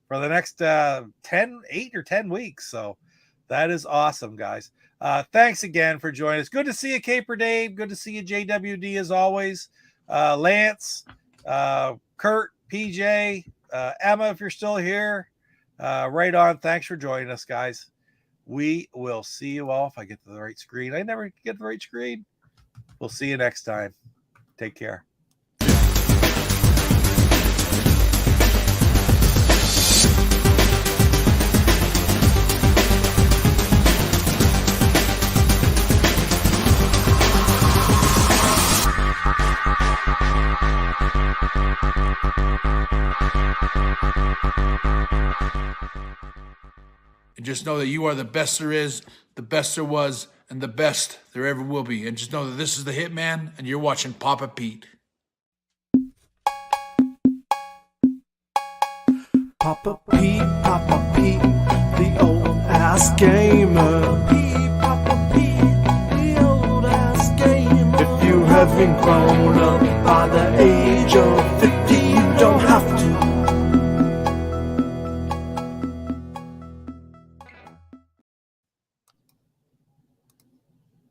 for the next 8 or 10 weeks. So that is awesome, guys. Thanks again for joining us. Good to see you, Caper Dave. Good to see you, JWD, as always. Lance, Kurt, PJ, Emma, if you're still here. Right on. Thanks for joining us, guys. We will see you all if I get to the right screen. I never get the right screen. We'll see you next time. Take care. And just know that you are the best there is, the best there was, and the best there ever will be. And just know that this is the Hitman, and you're watching Papa Pete. Papa Pete, the old ass gamer. Papa Pete, the old ass gamer. If you haven't grown up by the age of 50,